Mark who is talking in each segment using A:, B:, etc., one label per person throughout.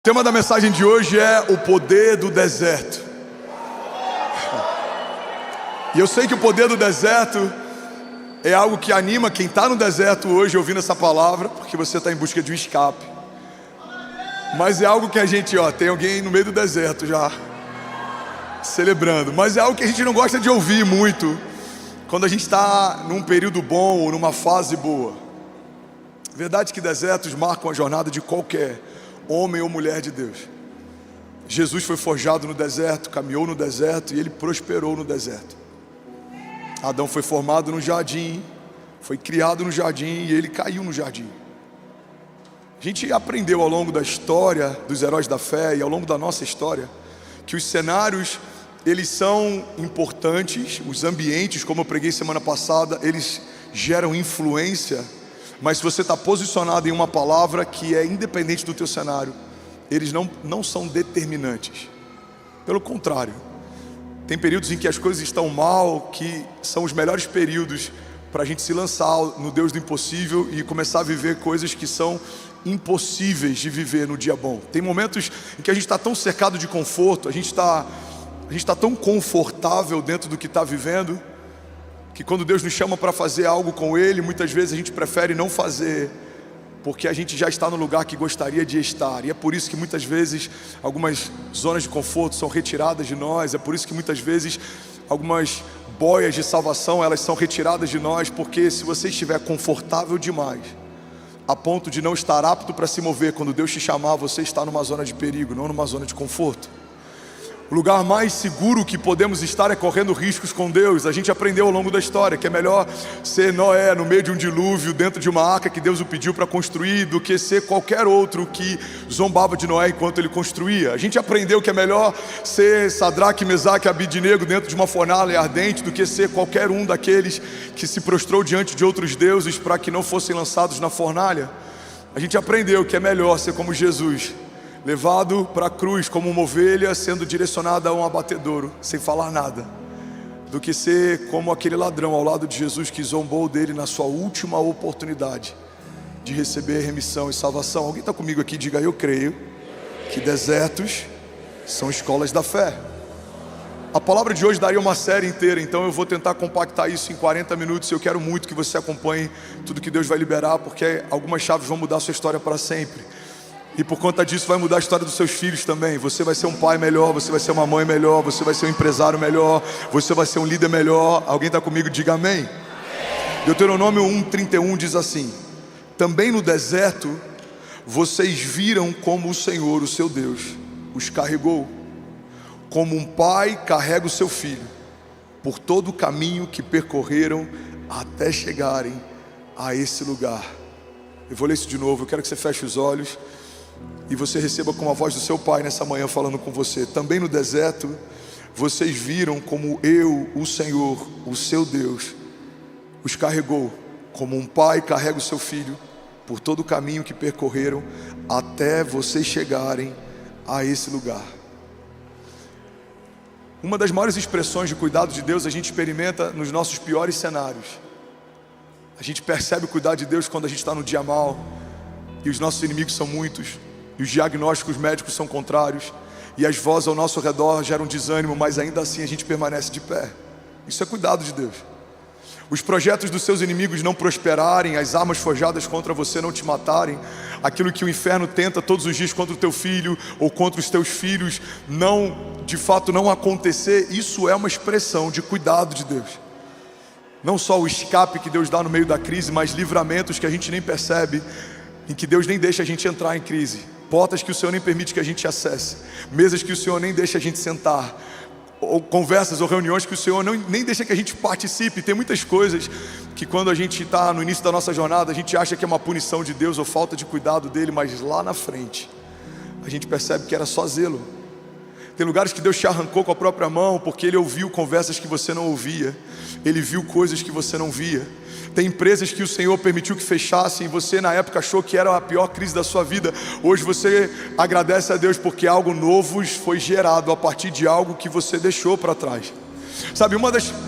A: O tema da mensagem de hoje é o poder do deserto. E eu sei que o poder do deserto é algo que anima quem está no deserto hoje ouvindo essa palavra, porque você está em busca de um escape. Mas é algo que a gente, tem alguém no meio do deserto já celebrando. Mas é algo que a gente não gosta de ouvir muito quando a gente está num período bom ou numa fase boa. Verdade que desertos marcam a jornada de qualquer homem ou mulher de Deus. Jesus foi forjado no deserto, caminhou no deserto e ele prosperou no deserto. Adão foi formado no jardim, foi criado no jardim e ele caiu no jardim. A gente aprendeu ao longo da história dos heróis da fé e ao longo da nossa história que os cenários, eles são importantes, os ambientes, como eu preguei semana passada, eles geram influência. Mas se você está posicionado em uma palavra que é independente do teu cenário, eles não são determinantes. Pelo contrário, tem períodos em que as coisas estão mal, que são os melhores períodos para a gente se lançar no Deus do impossível e começar a viver coisas que são impossíveis de viver no dia bom. Tem momentos em que a gente está tão cercado de conforto, a gente está tão confortável dentro do que está vivendo, que quando Deus nos chama para fazer algo com Ele, muitas vezes a gente prefere não fazer, porque a gente já está no lugar que gostaria de estar. E é por isso que muitas vezes algumas zonas de conforto são retiradas de nós. É por isso que muitas vezes algumas boias de salvação, elas são retiradas de nós, porque se você estiver confortável demais, a ponto de não estar apto para se mover, quando Deus te chamar, você está numa zona de perigo, não numa zona de conforto. O lugar mais seguro que podemos estar é correndo riscos com Deus. A gente aprendeu ao longo da história que é melhor ser Noé no meio de um dilúvio, dentro de uma arca que Deus o pediu para construir, do que ser qualquer outro que zombava de Noé enquanto ele construía. A gente aprendeu que é melhor ser Sadraque, Mesaque e Abidnego dentro de uma fornalha ardente, do que ser qualquer um daqueles que se prostrou diante de outros deuses para que não fossem lançados na fornalha. A gente aprendeu que é melhor ser como Jesus, levado para a cruz como uma ovelha, sendo direcionada a um abatedouro, sem falar nada, do que ser como aquele ladrão ao lado de Jesus que zombou dele na sua última oportunidade de receber remissão e salvação. Alguém está comigo aqui? Diga: eu creio que desertos são escolas da fé. A palavra de hoje daria uma série inteira, então eu vou tentar compactar isso em 40 minutos. Eu quero muito que você acompanhe tudo que Deus vai liberar, porque algumas chaves vão mudar a sua história para sempre. E por conta disso vai mudar a história dos seus filhos também. Você vai ser um pai melhor, você vai ser uma mãe melhor, você vai ser um empresário melhor, você vai ser um líder melhor. Alguém está comigo? Diga amém. Deuteronômio 1:31 diz assim: também no deserto vocês viram como o Senhor, o seu Deus, os carregou, como um pai carrega o seu filho, por todo o caminho que percorreram até chegarem a esse lugar. Eu vou ler isso de novo. Eu quero que você feche os olhos e você receba com a voz do seu pai nessa manhã falando com você. Também no deserto vocês viram como eu, o Senhor, o seu Deus, os carregou, como um pai carrega o seu filho, por todo o caminho que percorreram até vocês chegarem a esse lugar. Uma das maiores expressões de cuidado de Deus a gente experimenta nos nossos piores cenários. A gente percebe o cuidado de Deus quando a gente está no dia mal e os nossos inimigos são muitos, e os diagnósticos médicos são contrários, e as vozes ao nosso redor geram desânimo, mas ainda assim a gente permanece de pé. Isso é cuidado de Deus. Os projetos dos seus inimigos não prosperarem, as armas forjadas contra você não te matarem, aquilo que o inferno tenta todos os dias contra o teu filho ou contra os teus filhos, de fato não acontecer, isso é uma expressão de cuidado de Deus. Não só o escape que Deus dá no meio da crise, mas livramentos que a gente nem percebe, em que Deus nem deixa a gente entrar em crise, portas que o Senhor nem permite que a gente acesse, mesas que o Senhor nem deixa a gente sentar, ou conversas ou reuniões que o Senhor nem deixa que a gente participe. Tem muitas coisas que quando a gente está no início da nossa jornada, a gente acha que é uma punição de Deus ou falta de cuidado dele, mas lá na frente a gente percebe que era só zelo. Tem lugares que Deus te arrancou com a própria mão, porque Ele ouviu conversas que você não ouvia, Ele viu coisas que você não via. Tem empresas que o Senhor permitiu que fechassem, e você na época achou que era a pior crise da sua vida. Hoje você agradece a Deus porque algo novo foi gerado a partir de algo que você deixou para trás. Sabe,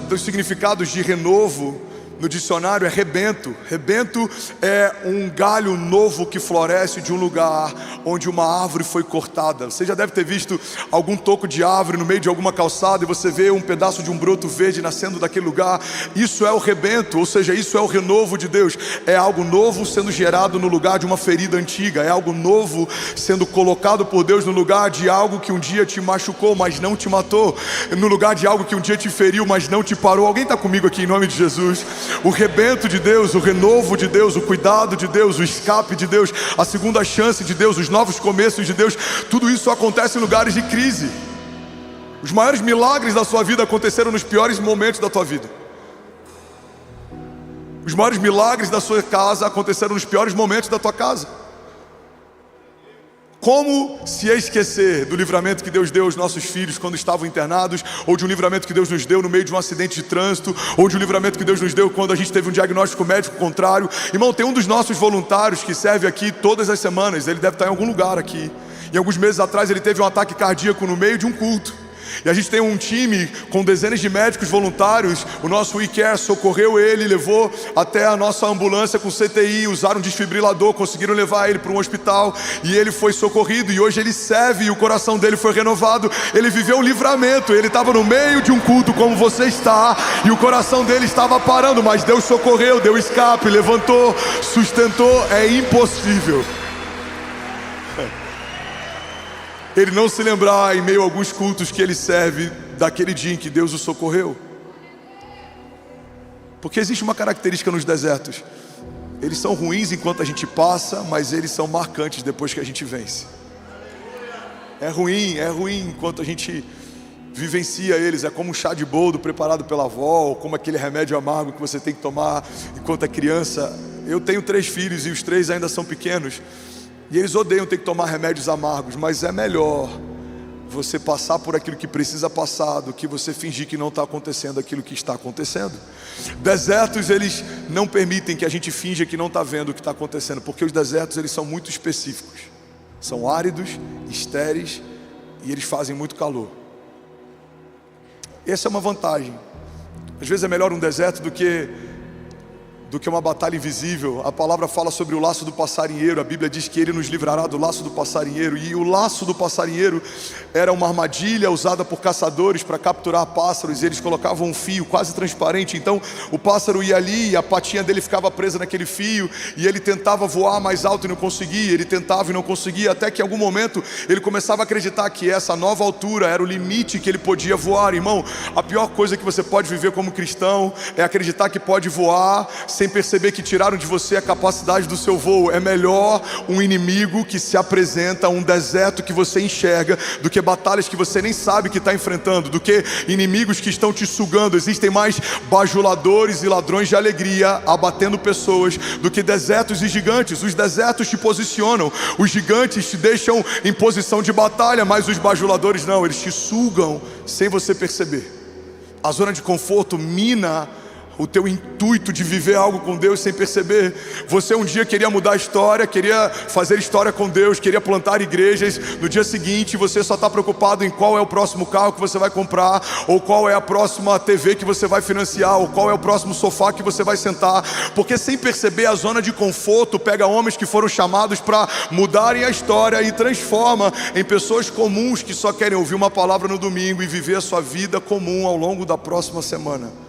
A: dos significados de renovo no dicionário é rebento. Rebento é um galho novo que floresce de um lugar onde uma árvore foi cortada. Você já deve ter visto algum toco de árvore no meio de alguma calçada e você vê um pedaço de um broto verde nascendo daquele lugar. Isso é o rebento, ou seja, isso é o renovo de Deus. É algo novo sendo gerado no lugar de uma ferida antiga. É algo novo sendo colocado por Deus no lugar de algo que um dia te machucou, mas não te matou. No lugar de algo que um dia te feriu, mas não te parou. Alguém está comigo aqui em nome de Jesus? O rebento de Deus, o renovo de Deus, o cuidado de Deus, o escape de Deus, a segunda chance de Deus, os novos começos de Deus, tudo isso acontece em lugares de crise. Os maiores milagres da sua vida aconteceram nos piores momentos da tua vida. Os maiores milagres da sua casa aconteceram nos piores momentos da tua casa. Como se esquecer do livramento que Deus deu aos nossos filhos quando estavam internados, ou de um livramento que Deus nos deu no meio de um acidente de trânsito, ou de um livramento que Deus nos deu quando a gente teve um diagnóstico médico contrário. Irmão, tem um dos nossos voluntários que serve aqui todas as semanas, ele deve estar em algum lugar aqui. E alguns meses atrás ele teve um ataque cardíaco no meio de um culto. E a gente tem um time com dezenas de médicos voluntários. O nosso WeCare socorreu ele, levou até a nossa ambulância com CTI, usaram um desfibrilador, conseguiram levar ele para um hospital e ele foi socorrido, e hoje ele serve e o coração dele foi renovado. Ele viveu um livramento, ele estava no meio de um culto como você está e o coração dele estava parando, mas Deus socorreu, deu escape, levantou, sustentou. É impossível ele não se lembrar em meio a alguns cultos que ele serve daquele dia em que Deus o socorreu. Porque existe uma característica nos desertos: eles são ruins enquanto a gente passa, mas eles são marcantes depois que a gente vence. É ruim enquanto a gente vivencia eles. É como um chá de boldo preparado pela avó, ou como aquele remédio amargo que você tem que tomar enquanto é criança. Eu tenho 3 filhos e os 3 ainda são pequenos. E eles odeiam ter que tomar remédios amargos, mas é melhor você passar por aquilo que precisa passar do que você fingir que não está acontecendo aquilo que está acontecendo. Desertos, eles não permitem que a gente finja que não está vendo o que está acontecendo, porque os desertos, eles são muito específicos. São áridos, estéreis e eles fazem muito calor. Essa é uma vantagem. Às vezes é melhor um deserto do que uma batalha invisível. A palavra fala sobre o laço do passarinheiro. A Bíblia diz que ele nos livrará do laço do passarinheiro. E o laço do passarinheiro era uma armadilha usada por caçadores para capturar pássaros. E eles colocavam um fio quase transparente. Então o pássaro ia ali e a patinha dele ficava presa naquele fio, e ele tentava voar mais alto e não conseguia. Ele tentava e não conseguia, até que em algum momento ele começava a acreditar que essa nova altura era o limite que ele podia voar. Irmão, a pior coisa que você pode viver como cristão é acreditar que pode voar sem perceber que tiraram de você a capacidade do seu voo. É melhor um inimigo que se apresenta, um deserto que você enxerga, do que batalhas que você nem sabe que está enfrentando, do que inimigos que estão te sugando. Existem mais bajuladores e ladrões de alegria abatendo pessoas do que desertos e gigantes. Os desertos te posicionam, os gigantes te deixam em posição de batalha, mas os bajuladores não, eles te sugam sem você perceber. A zona de conforto mina o teu intuito de viver algo com Deus sem perceber. Você um dia queria mudar a história, queria fazer história com Deus, queria plantar igrejas. No dia seguinte você só está preocupado em qual é o próximo carro que você vai comprar, ou qual é a próxima TV que você vai financiar, ou qual é o próximo sofá que você vai sentar. Porque sem perceber, a zona de conforto pega homens que foram chamados para mudarem a história e transforma em pessoas comuns que só querem ouvir uma palavra no domingo e viver a sua vida comum ao longo da próxima semana.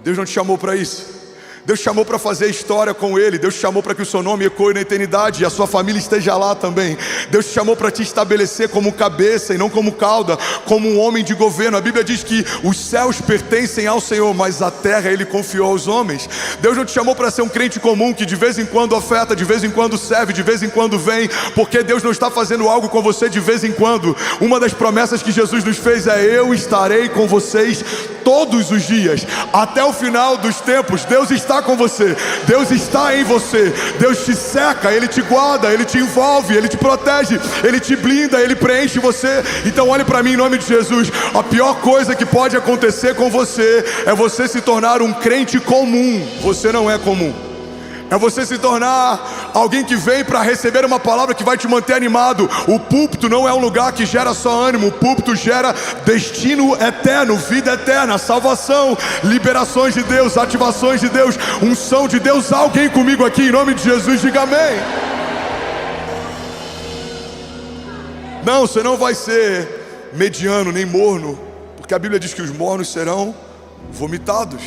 A: Deus não te chamou para isso. Deus te chamou para fazer história com Ele. Deus te chamou para que o seu nome ecoe na eternidade e a sua família esteja lá também. Deus te chamou para te estabelecer como cabeça e não como cauda, como um homem de governo. A Bíblia diz que os céus pertencem ao Senhor, mas a terra Ele confiou aos homens. Deus não te chamou para ser um crente comum que de vez em quando oferta, de vez em quando serve, de vez em quando vem, porque Deus não está fazendo algo com você de vez em quando. Uma das promessas que Jesus nos fez é: eu estarei com vocês todos os dias, até o final dos tempos. Deus está com você, Deus está em você, Deus te cerca, Ele te guarda, Ele te envolve, Ele te protege, Ele te blinda, Ele preenche você. Então olhe para mim em nome de Jesus. A pior coisa que pode acontecer com você é você se tornar um crente comum. Você não é comum. É você se tornar alguém que vem para receber uma palavra que vai te manter animado. O púlpito não é um lugar que gera só ânimo. O púlpito gera destino eterno, vida eterna, salvação, liberações de Deus, ativações de Deus, unção de Deus. Alguém comigo aqui em nome de Jesus, diga amém. Não, você não vai ser mediano nem morno, porque a Bíblia diz que os mornos serão vomitados.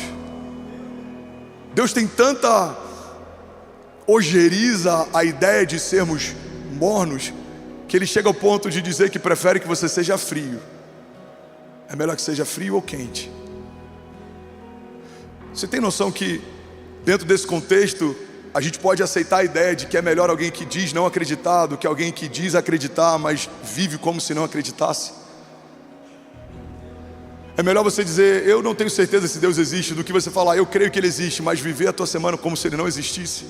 A: Deus tem tanta ojeriza a ideia de sermos mornos, que Ele chega ao ponto de dizer que prefere que você seja frio. É melhor que seja frio ou quente. Você tem noção que dentro desse contexto a gente pode aceitar a ideia de que é melhor alguém que diz não acreditar do que alguém que diz acreditar, mas vive como se não acreditasse? É melhor você dizer, eu não tenho certeza se Deus existe, do que você falar, eu creio que Ele existe, mas viver a tua semana como se Ele não existisse.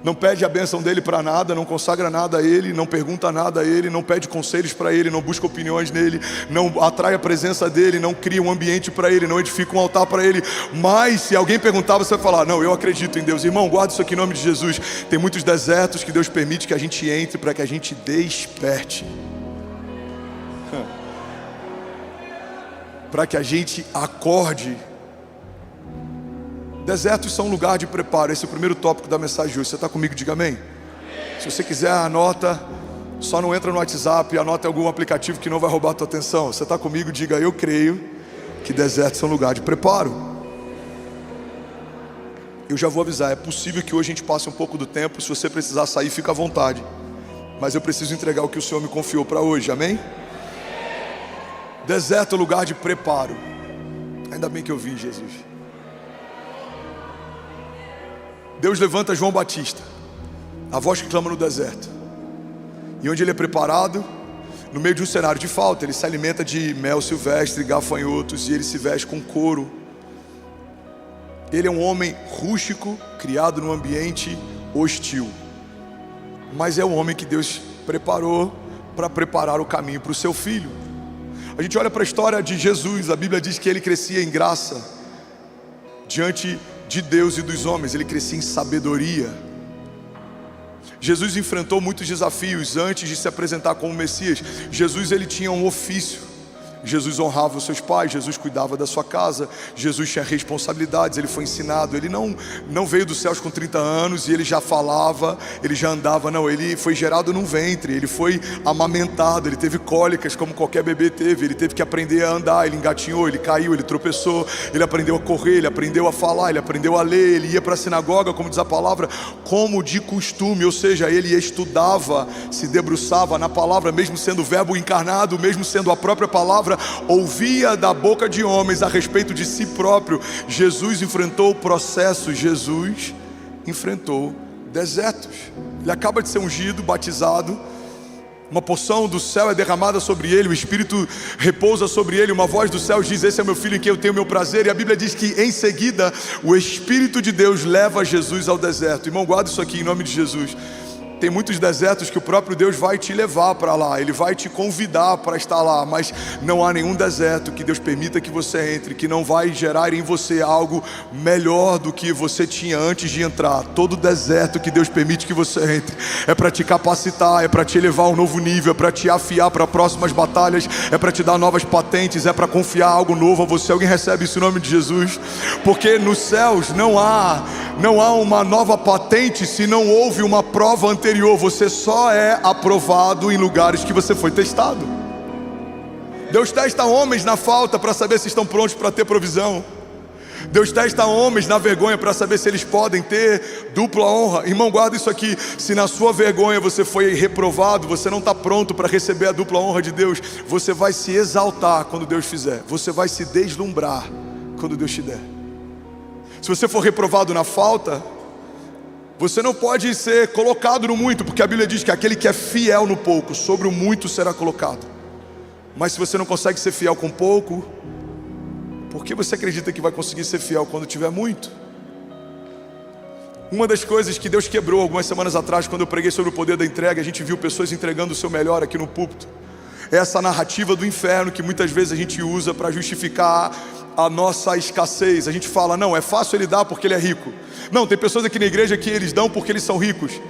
A: Não pede a bênção dEle para nada, não consagra nada a Ele, não pergunta nada a Ele, não pede conselhos para Ele, não busca opiniões nele, não atrai a presença dEle, não cria um ambiente para Ele, não edifica um altar para Ele. Mas se alguém perguntar, você vai falar, não, eu acredito em Deus. Irmão, guarda isso aqui em nome de Jesus. Tem muitos desertos que Deus permite que a gente entre para que a gente desperte, para que a gente acorde. Desertos são um lugar de preparo. Esse é o primeiro tópico da mensagem de hoje. Você está comigo? Diga amém. Se você quiser, anota. Só não entra no WhatsApp, anota em algum aplicativo que não vai roubar a tua atenção. Você está comigo? Diga, eu creio que desertos são um lugar de preparo. Eu já vou avisar, é possível que hoje a gente passe um pouco do tempo. Se você precisar sair, fica à vontade. Mas eu preciso entregar o que o Senhor me confiou para hoje, amém? Deserto é lugar de preparo. Ainda bem que eu vi Jesus. Deus levanta João Batista, a voz que clama no deserto. E onde ele é preparado? No meio de um cenário de falta. Ele se alimenta de mel silvestre, gafanhotos, e ele se veste com couro. Ele é um homem rústico, criado num ambiente hostil. Mas é um homem que Deus preparou para preparar o caminho para o seu filho. A gente olha para a história de Jesus. A Bíblia diz que ele crescia em graça diante de Deus e dos homens. Ele crescia em sabedoria. Jesus enfrentou muitos desafios antes de se apresentar como Messias. Jesus, ele tinha um ofício. Jesus honrava os seus pais, Jesus cuidava da sua casa, Jesus tinha responsabilidades, ele foi ensinado. Ele não veio dos céus com 30 anos e ele já falava, ele já andava, não, ele foi gerado num ventre, ele foi amamentado, ele teve cólicas como qualquer bebê teve, ele teve que aprender a andar, ele engatinhou, ele caiu, ele tropeçou, ele aprendeu a correr, ele aprendeu a falar, ele aprendeu a ler, ele ia para a sinagoga, como diz a palavra, como de costume, ou seja, ele estudava, se debruçava na palavra, mesmo sendo o verbo encarnado, mesmo sendo a própria palavra, ouvia da boca de homens a respeito de si próprio. Jesus enfrentou processos, Jesus enfrentou desertos. Ele acaba de ser ungido, batizado, uma porção do céu é derramada sobre ele, o Espírito repousa sobre ele, uma voz do céu diz, esse é meu filho em quem eu tenho meu prazer. E a Bíblia diz que em seguida o Espírito de Deus leva Jesus ao deserto. Irmão, guarda isso aqui em nome de Jesus. Tem muitos desertos que o próprio Deus vai te levar para lá, Ele vai te convidar para estar lá, mas não há nenhum deserto que Deus permita que você entre, que não vai gerar em você algo melhor do que você tinha antes de entrar. Todo deserto que Deus permite que você entre é para te capacitar, é para te elevar a um novo nível, é para te afiar para próximas batalhas, é para te dar novas patentes, é para confiar algo novo a você. Alguém recebe isso em nome de Jesus? Porque nos céus não há uma nova patente se não houve uma prova anterior. Você só é aprovado em lugares que você foi testado. Deus testa homens na falta para saber se estão prontos para ter provisão. Deus testa homens na vergonha para saber se eles podem ter dupla honra. Irmão, guarda isso aqui. Se na sua vergonha você foi reprovado, você não está pronto para receber a dupla honra de Deus. Você vai se exaltar quando Deus fizer. Você vai se deslumbrar quando Deus te der. Se você for reprovado na falta, você não pode ser colocado no muito, porque a Bíblia diz que aquele que é fiel no pouco, sobre o muito será colocado. Mas se você não consegue ser fiel com pouco, por que você acredita que vai conseguir ser fiel quando tiver muito? Uma das coisas que Deus quebrou algumas semanas atrás, quando eu preguei sobre o poder da entrega, a gente viu pessoas entregando o seu melhor aqui no púlpito. É essa narrativa do inferno que muitas vezes a gente usa para justificar a nossa escassez. A gente fala, não, é fácil ele dar porque ele é rico. Não, tem pessoas aqui na igreja que eles dão porque eles são ricos.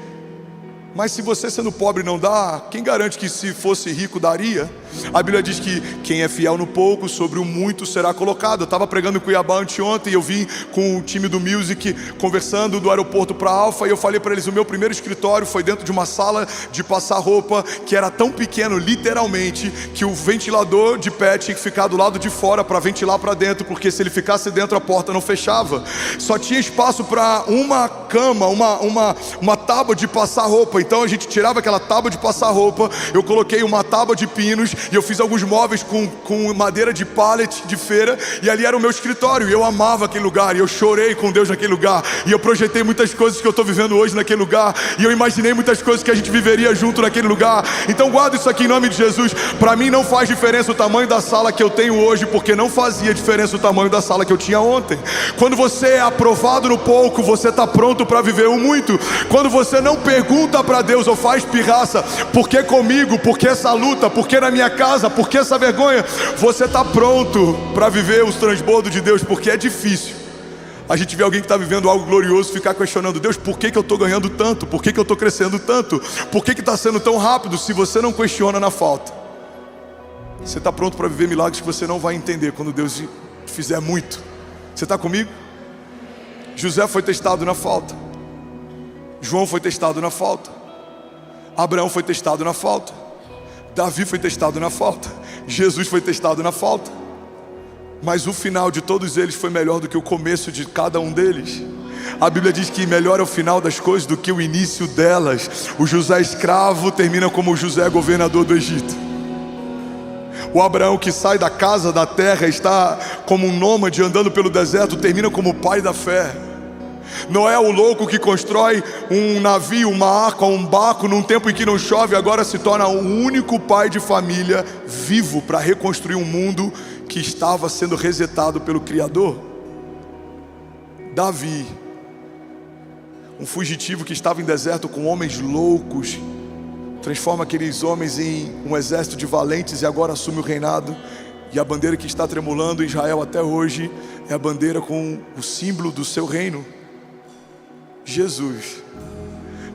A: Mas se você sendo pobre não dá, quem garante que se fosse rico daria? A Bíblia diz que quem é fiel no pouco, sobre o muito será colocado. Eu estava pregando em Cuiabá anteontem e eu vim com o time do Music conversando do aeroporto para Alfa, e eu falei para eles, o meu primeiro escritório foi dentro de uma sala de passar roupa, que era tão pequeno, literalmente, que o ventilador de pé tinha que ficar do lado de fora para ventilar para dentro, porque se ele ficasse dentro a porta não fechava. Só tinha espaço para uma cama, uma tábua de passar roupa. Então a gente tirava aquela tábua de passar roupa, eu coloquei uma tábua de pinos e eu fiz alguns móveis com madeira de pallet de feira, e ali era o meu escritório, e eu amava aquele lugar, e eu chorei com Deus naquele lugar, e eu projetei muitas coisas que eu estou vivendo hoje naquele lugar, e eu imaginei muitas coisas que a gente viveria junto naquele lugar. Então guarda isso aqui em nome de Jesus. Para mim não faz diferença o tamanho da sala que eu tenho hoje, porque não fazia diferença o tamanho da sala que eu tinha ontem. Quando você é aprovado no pouco, você está pronto para viver o muito. Quando você não pergunta para Deus ou faz pirraça, por que comigo, por que essa luta, por que na minha casa, por que essa vergonha, você está pronto para viver os transbordos de Deus, porque é difícil a gente vê alguém que está vivendo algo glorioso ficar questionando, Deus, por que eu estou ganhando tanto, por que eu estou crescendo tanto, por que está sendo tão rápido? Se você não questiona na falta, você está pronto para viver milagres que você não vai entender quando Deus fizer muito. Você está comigo? José foi testado na falta, João foi testado na falta, Abraão foi testado na falta, Davi foi testado na falta, Jesus foi testado na falta. Mas o final de todos eles foi melhor do que o começo de cada um deles. A Bíblia diz que melhor é o final das coisas do que o início delas. O José escravo termina como o José governador do Egito. O Abraão que sai da casa, da terra, está como um nômade andando pelo deserto, termina como o pai da fé. Noé, o louco que constrói um navio, uma arca, um barco num tempo em que não chove, agora se torna o único pai de família vivo para reconstruir um mundo que estava sendo resetado pelo Criador. Davi, um fugitivo que estava em deserto com homens loucos, transforma aqueles homens em um exército de valentes e agora assume o reinado. E a bandeira que está tremulando em Israel até hoje é a bandeira com o símbolo do seu reino. Jesus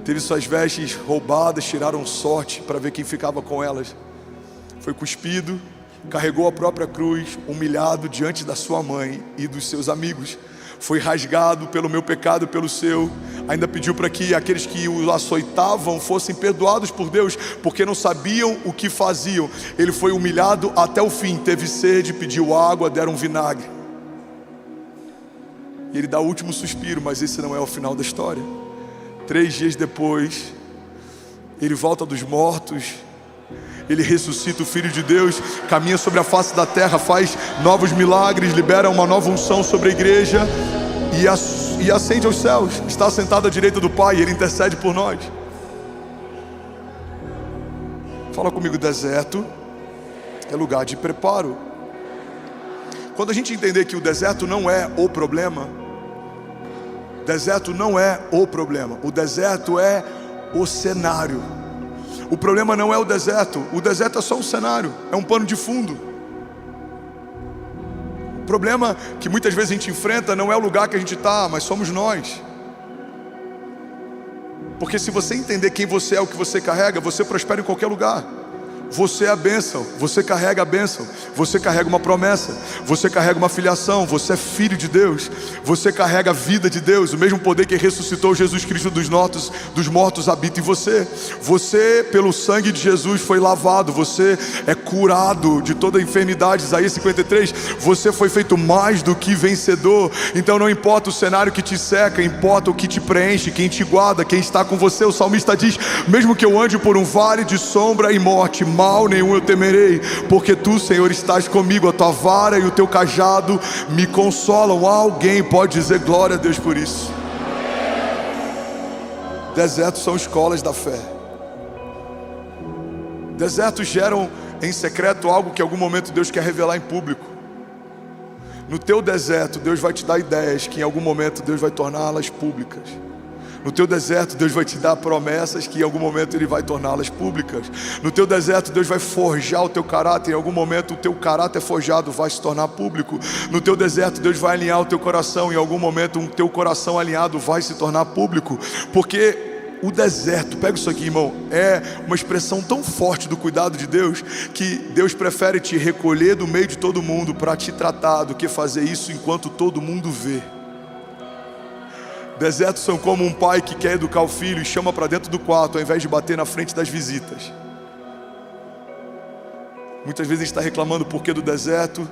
A: teve suas vestes roubadas, tiraram sorte para ver quem ficava com elas. Foi cuspido, carregou a própria cruz, humilhado diante da sua mãe e dos seus amigos. Foi rasgado pelo meu pecado, pelo seu. Ainda pediu para que aqueles que o açoitavam fossem perdoados por Deus, porque não sabiam o que faziam. Ele foi humilhado até o fim, teve sede, pediu água, deram vinagre. E ele dá o último suspiro, mas esse não é o final da história. 3 dias depois, ele volta dos mortos, ele ressuscita o Filho de Deus, caminha sobre a face da terra, faz novos milagres, libera uma nova unção sobre a igreja e ascende aos céus. Está sentado à direita do Pai e Ele intercede por nós. Fala comigo, deserto é lugar de preparo. Quando a gente entender que o deserto não é o problema, deserto não é o problema, o deserto é o cenário. O problema não é o deserto é só um cenário, é um pano de fundo. O problema que muitas vezes a gente enfrenta não é o lugar que a gente está, mas somos nós. Porque se você entender quem você é, o que você carrega, você prospera em qualquer lugar. Você é a bênção, você carrega a bênção, você carrega uma promessa, você carrega uma filiação, você é filho de Deus, você carrega a vida de Deus, o mesmo poder que ressuscitou Jesus Cristo dos mortos habita em você. Você, pelo sangue de Jesus, foi lavado, você é curado de toda enfermidade. Isaías 53, você foi feito mais do que vencedor. Então não importa o cenário que te seca, importa o que te preenche, quem te guarda, quem está com você. O salmista diz, mesmo que eu ande por um vale de sombra e morte, mal nenhum eu temerei, porque tu, Senhor, estás comigo, a tua vara e o teu cajado me consolam. Alguém pode dizer glória a Deus por isso? Desertos são escolas da fé. Desertos geram em secreto algo que em algum momento Deus quer revelar em público. No teu deserto, Deus vai te dar ideias que em algum momento Deus vai torná-las públicas. No teu deserto, Deus vai te dar promessas que em algum momento Ele vai torná-las públicas. No teu deserto, Deus vai forjar o teu caráter. Em algum momento, o teu caráter forjado vai se tornar público. No teu deserto, Deus vai alinhar o teu coração. Em algum momento, o teu coração alinhado vai se tornar público. Porque o deserto, pega isso aqui, irmão, é uma expressão tão forte do cuidado de Deus, que Deus prefere te recolher do meio de todo mundo para te tratar, do que fazer isso enquanto todo mundo vê. Desertos são como um pai que quer educar o filho e chama para dentro do quarto, ao invés de bater na frente das visitas. Muitas vezes a gente está reclamando por que do deserto.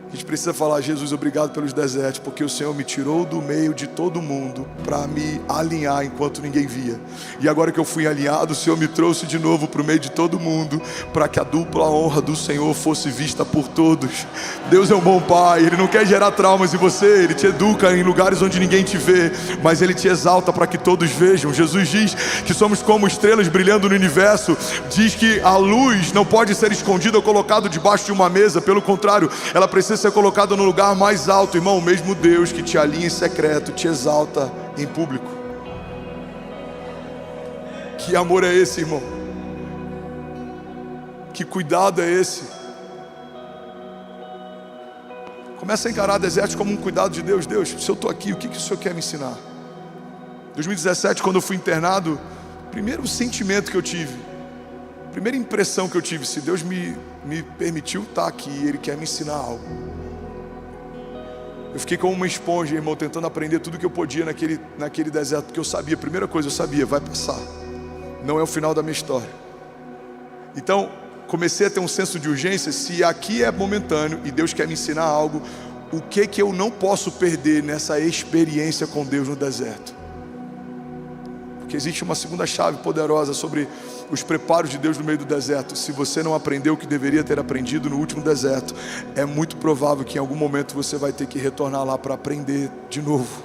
A: A gente precisa falar: Jesus, obrigado pelos desertos, porque o Senhor me tirou do meio de todo mundo para me alinhar enquanto ninguém via. E agora que eu fui alinhado, o Senhor me trouxe de novo para o meio de todo mundo, para que a dupla honra do Senhor fosse vista por todos. Deus é um bom pai, Ele não quer gerar traumas em você, Ele te educa em lugares onde ninguém te vê, mas Ele te exalta para que todos vejam. Jesus diz que somos como estrelas brilhando no universo. Diz que a luz não pode ser escondida ou colocada debaixo de uma mesa, pelo contrário, ela precisa ser colocado no lugar mais alto. Irmão, o mesmo Deus que te alinha em secreto te exalta em público. Que amor é esse, irmão? Que cuidado é esse? Começa a encarar desertos como um cuidado de Deus. Deus, se eu estou aqui, o que o Senhor quer me ensinar? 2017, quando eu fui internado, primeiro sentimento que eu tive, primeira impressão que eu tive: se Deus me permitiu estar aqui, Ele quer me ensinar algo. Eu fiquei como uma esponja, irmão, tentando aprender tudo que eu podia naquele deserto, porque eu sabia, primeira coisa, eu sabia, vai passar, não é o final da minha história. Então, comecei a ter um senso de urgência. Se aqui é momentâneo e Deus quer me ensinar algo, o que eu não posso perder nessa experiência com Deus no deserto? Porque existe uma segunda chave poderosa sobre os preparos de Deus no meio do deserto. Se você não aprendeu o que deveria ter aprendido no último deserto, é muito provável que em algum momento você vai ter que retornar lá para aprender de novo.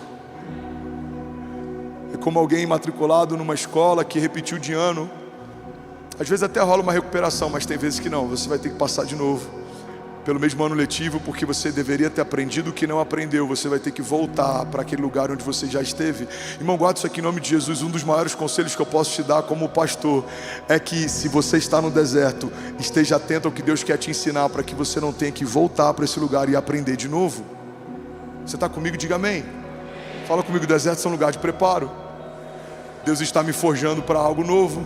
A: É como alguém matriculado numa escola que repetiu de ano. Às vezes até rola uma recuperação, mas tem vezes que não. Você vai ter que passar de novo pelo mesmo ano letivo, porque você deveria ter aprendido o que não aprendeu. Você vai ter que voltar para aquele lugar onde você já esteve. Irmão, guarda isso aqui em nome de Jesus. Um dos maiores conselhos que eu posso te dar como pastor é que, se você está no deserto, esteja atento ao que Deus quer te ensinar, para que você não tenha que voltar para esse lugar e aprender de novo. Você está comigo? Diga amém. Fala comigo. Desertos são lugar de preparo. Deus está me forjando para algo novo.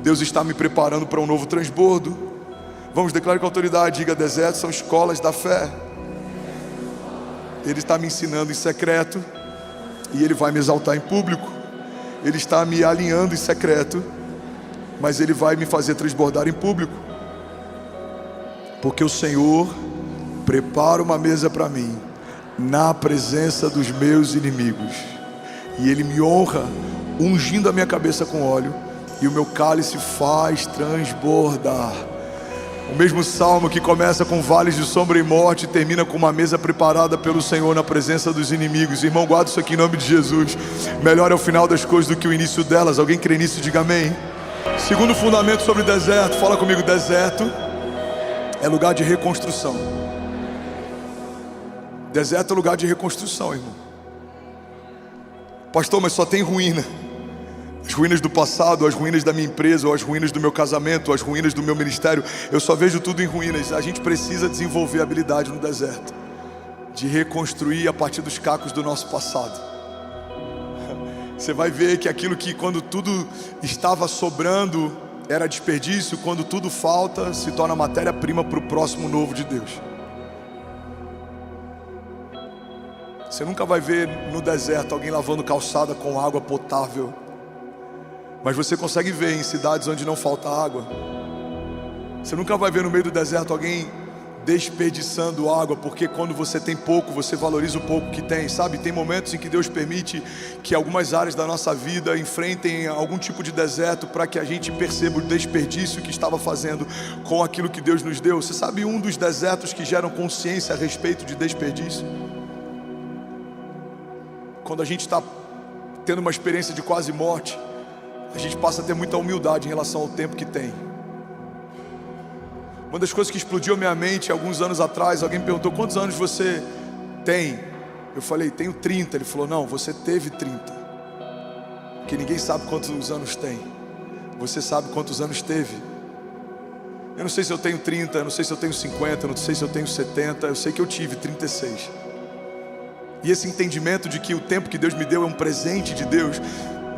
A: Deus está me preparando para um novo transbordo. Vamos, declarar com autoridade. Diga: desertos são escolas da fé. Ele está me ensinando em secreto e Ele vai me exaltar em público. Ele está me alinhando em secreto, mas Ele vai me fazer transbordar em público. Porque o Senhor prepara uma mesa para mim na presença dos meus inimigos, e Ele me honra ungindo a minha cabeça com óleo, e o meu cálice faz transbordar. O mesmo salmo que começa com vales de sombra e morte, termina com uma mesa preparada pelo Senhor na presença dos inimigos. Irmão, guarda isso aqui em nome de Jesus. Melhor é o final das coisas do que o início delas. Alguém crê nisso? Diga amém. Segundo fundamento sobre deserto. Fala comigo. Deserto é lugar de reconstrução. Deserto é lugar de reconstrução, irmão. Pastor, mas só tem ruína. As ruínas do passado, as ruínas da minha empresa, ou as ruínas do meu casamento, ou as ruínas do meu ministério. Eu só vejo tudo em ruínas. A gente precisa desenvolver habilidade no deserto de reconstruir a partir dos cacos do nosso passado. Você vai ver que aquilo que, quando tudo estava sobrando, era desperdício. Quando tudo falta, se torna matéria-prima para o próximo novo de Deus. Você nunca vai ver no deserto alguém lavando calçada com água potável, mas você consegue ver em cidades onde não falta água. Você nunca vai ver no meio do deserto alguém desperdiçando água, porque quando você tem pouco, você valoriza o pouco que tem, sabe? Tem momentos em que Deus permite que algumas áreas da nossa vida enfrentem algum tipo de deserto, para que a gente perceba o desperdício que estava fazendo com aquilo que Deus nos deu. Você sabe um dos desertos que geram consciência a respeito de desperdício? Quando a gente está tendo uma experiência de quase morte, a gente passa a ter muita humildade em relação ao tempo que tem. Uma das coisas que explodiu a minha mente alguns anos atrás, alguém perguntou: quantos anos você tem? Eu falei: tenho 30. Ele falou: não, você teve 30. Porque ninguém sabe quantos anos tem. Você sabe quantos anos teve. Eu não sei se eu tenho 30, eu não sei se eu tenho 50, eu não sei se eu tenho 70, eu sei que eu tive 36. E esse entendimento de que o tempo que Deus me deu é um presente de Deus,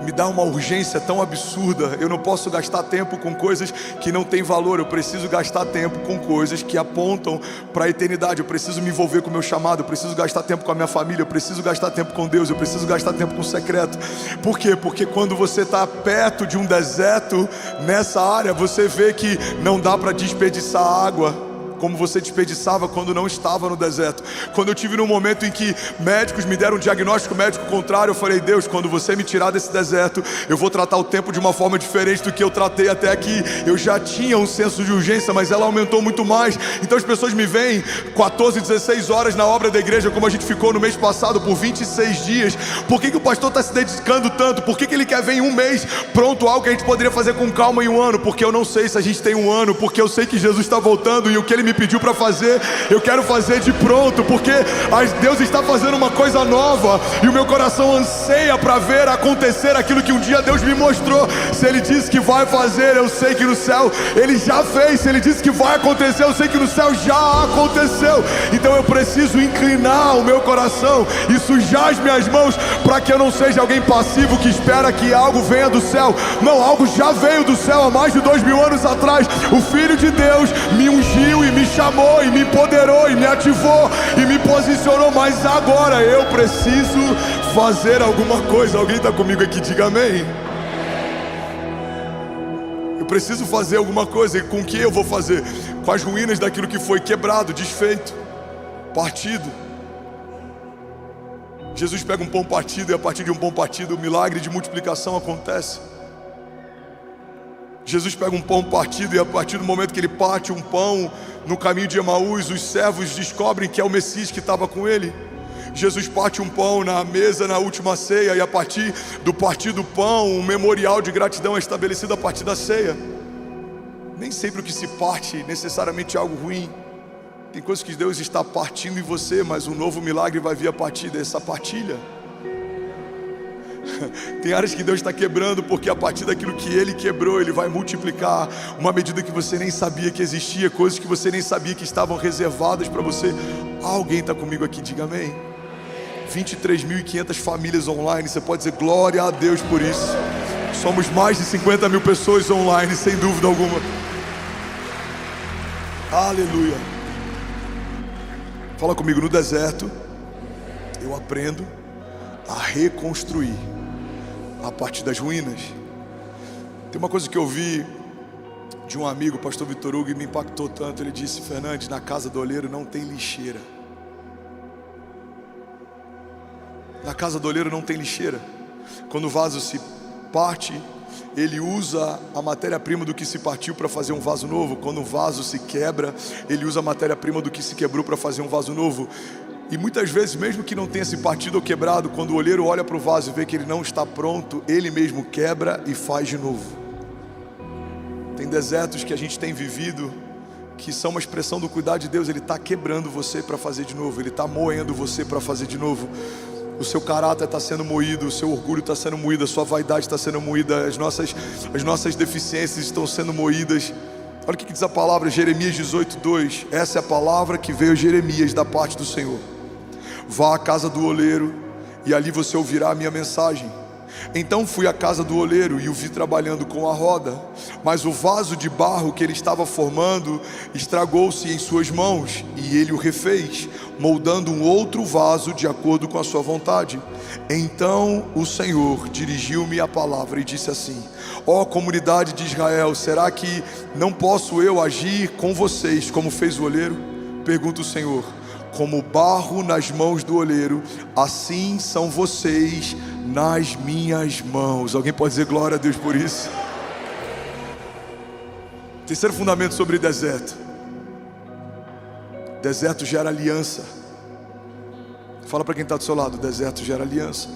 A: me dá uma urgência tão absurda. Eu não posso gastar tempo com coisas que não têm valor. Eu preciso gastar tempo com coisas que apontam para a eternidade. Eu preciso me envolver com o meu chamado. Eu preciso gastar tempo com a minha família. Eu preciso gastar tempo com Deus. Eu preciso gastar tempo com o secreto. Por quê? Porque quando você está perto de um deserto, nessa área, você vê que não dá para desperdiçar água como você desperdiçava quando não estava no deserto. Quando eu tive num momento em que médicos me deram um diagnóstico médico contrário, eu falei: Deus, quando você me tirar desse deserto, eu vou tratar o tempo de uma forma diferente do que eu tratei até aqui. Eu já tinha um senso de urgência, mas ela aumentou muito mais. Então as pessoas me veem 14, 16 horas na obra da igreja, como a gente ficou no mês passado por 26 dias. Por que o pastor está se dedicando tanto? Por que ele quer ver em um mês pronto algo que a gente poderia fazer com calma em um ano? Porque eu não sei se a gente tem um ano, porque eu sei que Jesus está voltando e o que ele me pediu para fazer, eu quero fazer de pronto, porque Deus está fazendo uma coisa nova e o meu coração anseia para ver acontecer aquilo que um dia Deus me mostrou. Se Ele disse que vai fazer, eu sei que no céu Ele já fez. Se Ele disse que vai acontecer, eu sei que no céu já aconteceu. Então eu preciso inclinar o meu coração e sujar as minhas mãos, para que eu não seja alguém passivo que espera que algo venha do céu. Não, algo já veio do céu há mais de 2000 anos atrás. O Filho de Deus me ungiu e me chamou e me empoderou e me ativou e me posicionou, mas agora eu preciso fazer alguma coisa. Alguém está comigo aqui? Diga amém. Eu preciso fazer alguma coisa. E com o que eu vou fazer? Com as ruínas daquilo que foi quebrado, desfeito, partido. Jesus pega um pão partido e a partir de um pão partido o milagre de multiplicação acontece. Jesus pega um pão partido e a partir do momento que ele parte um pão no caminho de Emaús, os servos descobrem que é o Messias que estava com ele. Jesus parte um pão na mesa na última ceia e a partir do partir do pão, um memorial de gratidão é estabelecido a partir da ceia. Nem sempre o que se parte necessariamente é algo ruim. Tem coisas que Deus está partindo em você, mas um novo milagre vai vir a partir dessa partilha. Tem áreas que Deus está quebrando, porque a partir daquilo que Ele quebrou, Ele vai multiplicar uma medida que você nem sabia que existia, coisas que você nem sabia que estavam reservadas para você. Alguém está comigo aqui? Diga amém. 23.500 famílias online, você pode dizer glória a Deus por isso. Somos mais de 50 mil pessoas online, sem dúvida alguma. Aleluia. Fala comigo: no deserto eu aprendo a reconstruir a partir das ruínas. Tem uma coisa que eu vi de um amigo, o pastor Vitor Hugo, e me impactou tanto. Ele disse: Fernandes, na casa do oleiro não tem lixeira. Na casa do oleiro não tem lixeira. Quando o vaso se parte, ele usa a matéria-prima do que se partiu para fazer um vaso novo. Quando um vaso se quebra, ele usa a matéria-prima do que se quebrou para fazer um vaso novo. E muitas vezes, mesmo que não tenha se partido ou quebrado, quando o olheiro olha para o vaso e vê que ele não está pronto, ele mesmo quebra e faz de novo. Tem desertos que a gente tem vivido que são uma expressão do cuidado de Deus. Ele está quebrando você para fazer de novo. Ele está moendo você para fazer de novo. O seu caráter está sendo moído, o seu orgulho está sendo moído, a sua vaidade está sendo moída, as nossas deficiências estão sendo moídas. Olha o que diz a palavra, Jeremias 18:2. Essa é a palavra que veio a Jeremias da parte do Senhor. Vá à casa do oleiro e ali você ouvirá a minha mensagem. Então fui à casa do oleiro e o vi trabalhando com a roda, mas o vaso de barro que ele estava formando estragou-se em suas mãos, e ele o refez, moldando um outro vaso de acordo com a sua vontade. Então o Senhor dirigiu-me a palavra e disse assim: ó comunidade de Israel, será que não posso eu agir com vocês como fez o oleiro? Pergunta o Senhor. Como barro nas mãos do oleiro, assim são vocês nas minhas mãos. Alguém pode dizer glória a Deus por isso? Terceiro fundamento sobre deserto. Deserto gera aliança. Fala para quem está do seu lado: deserto gera aliança.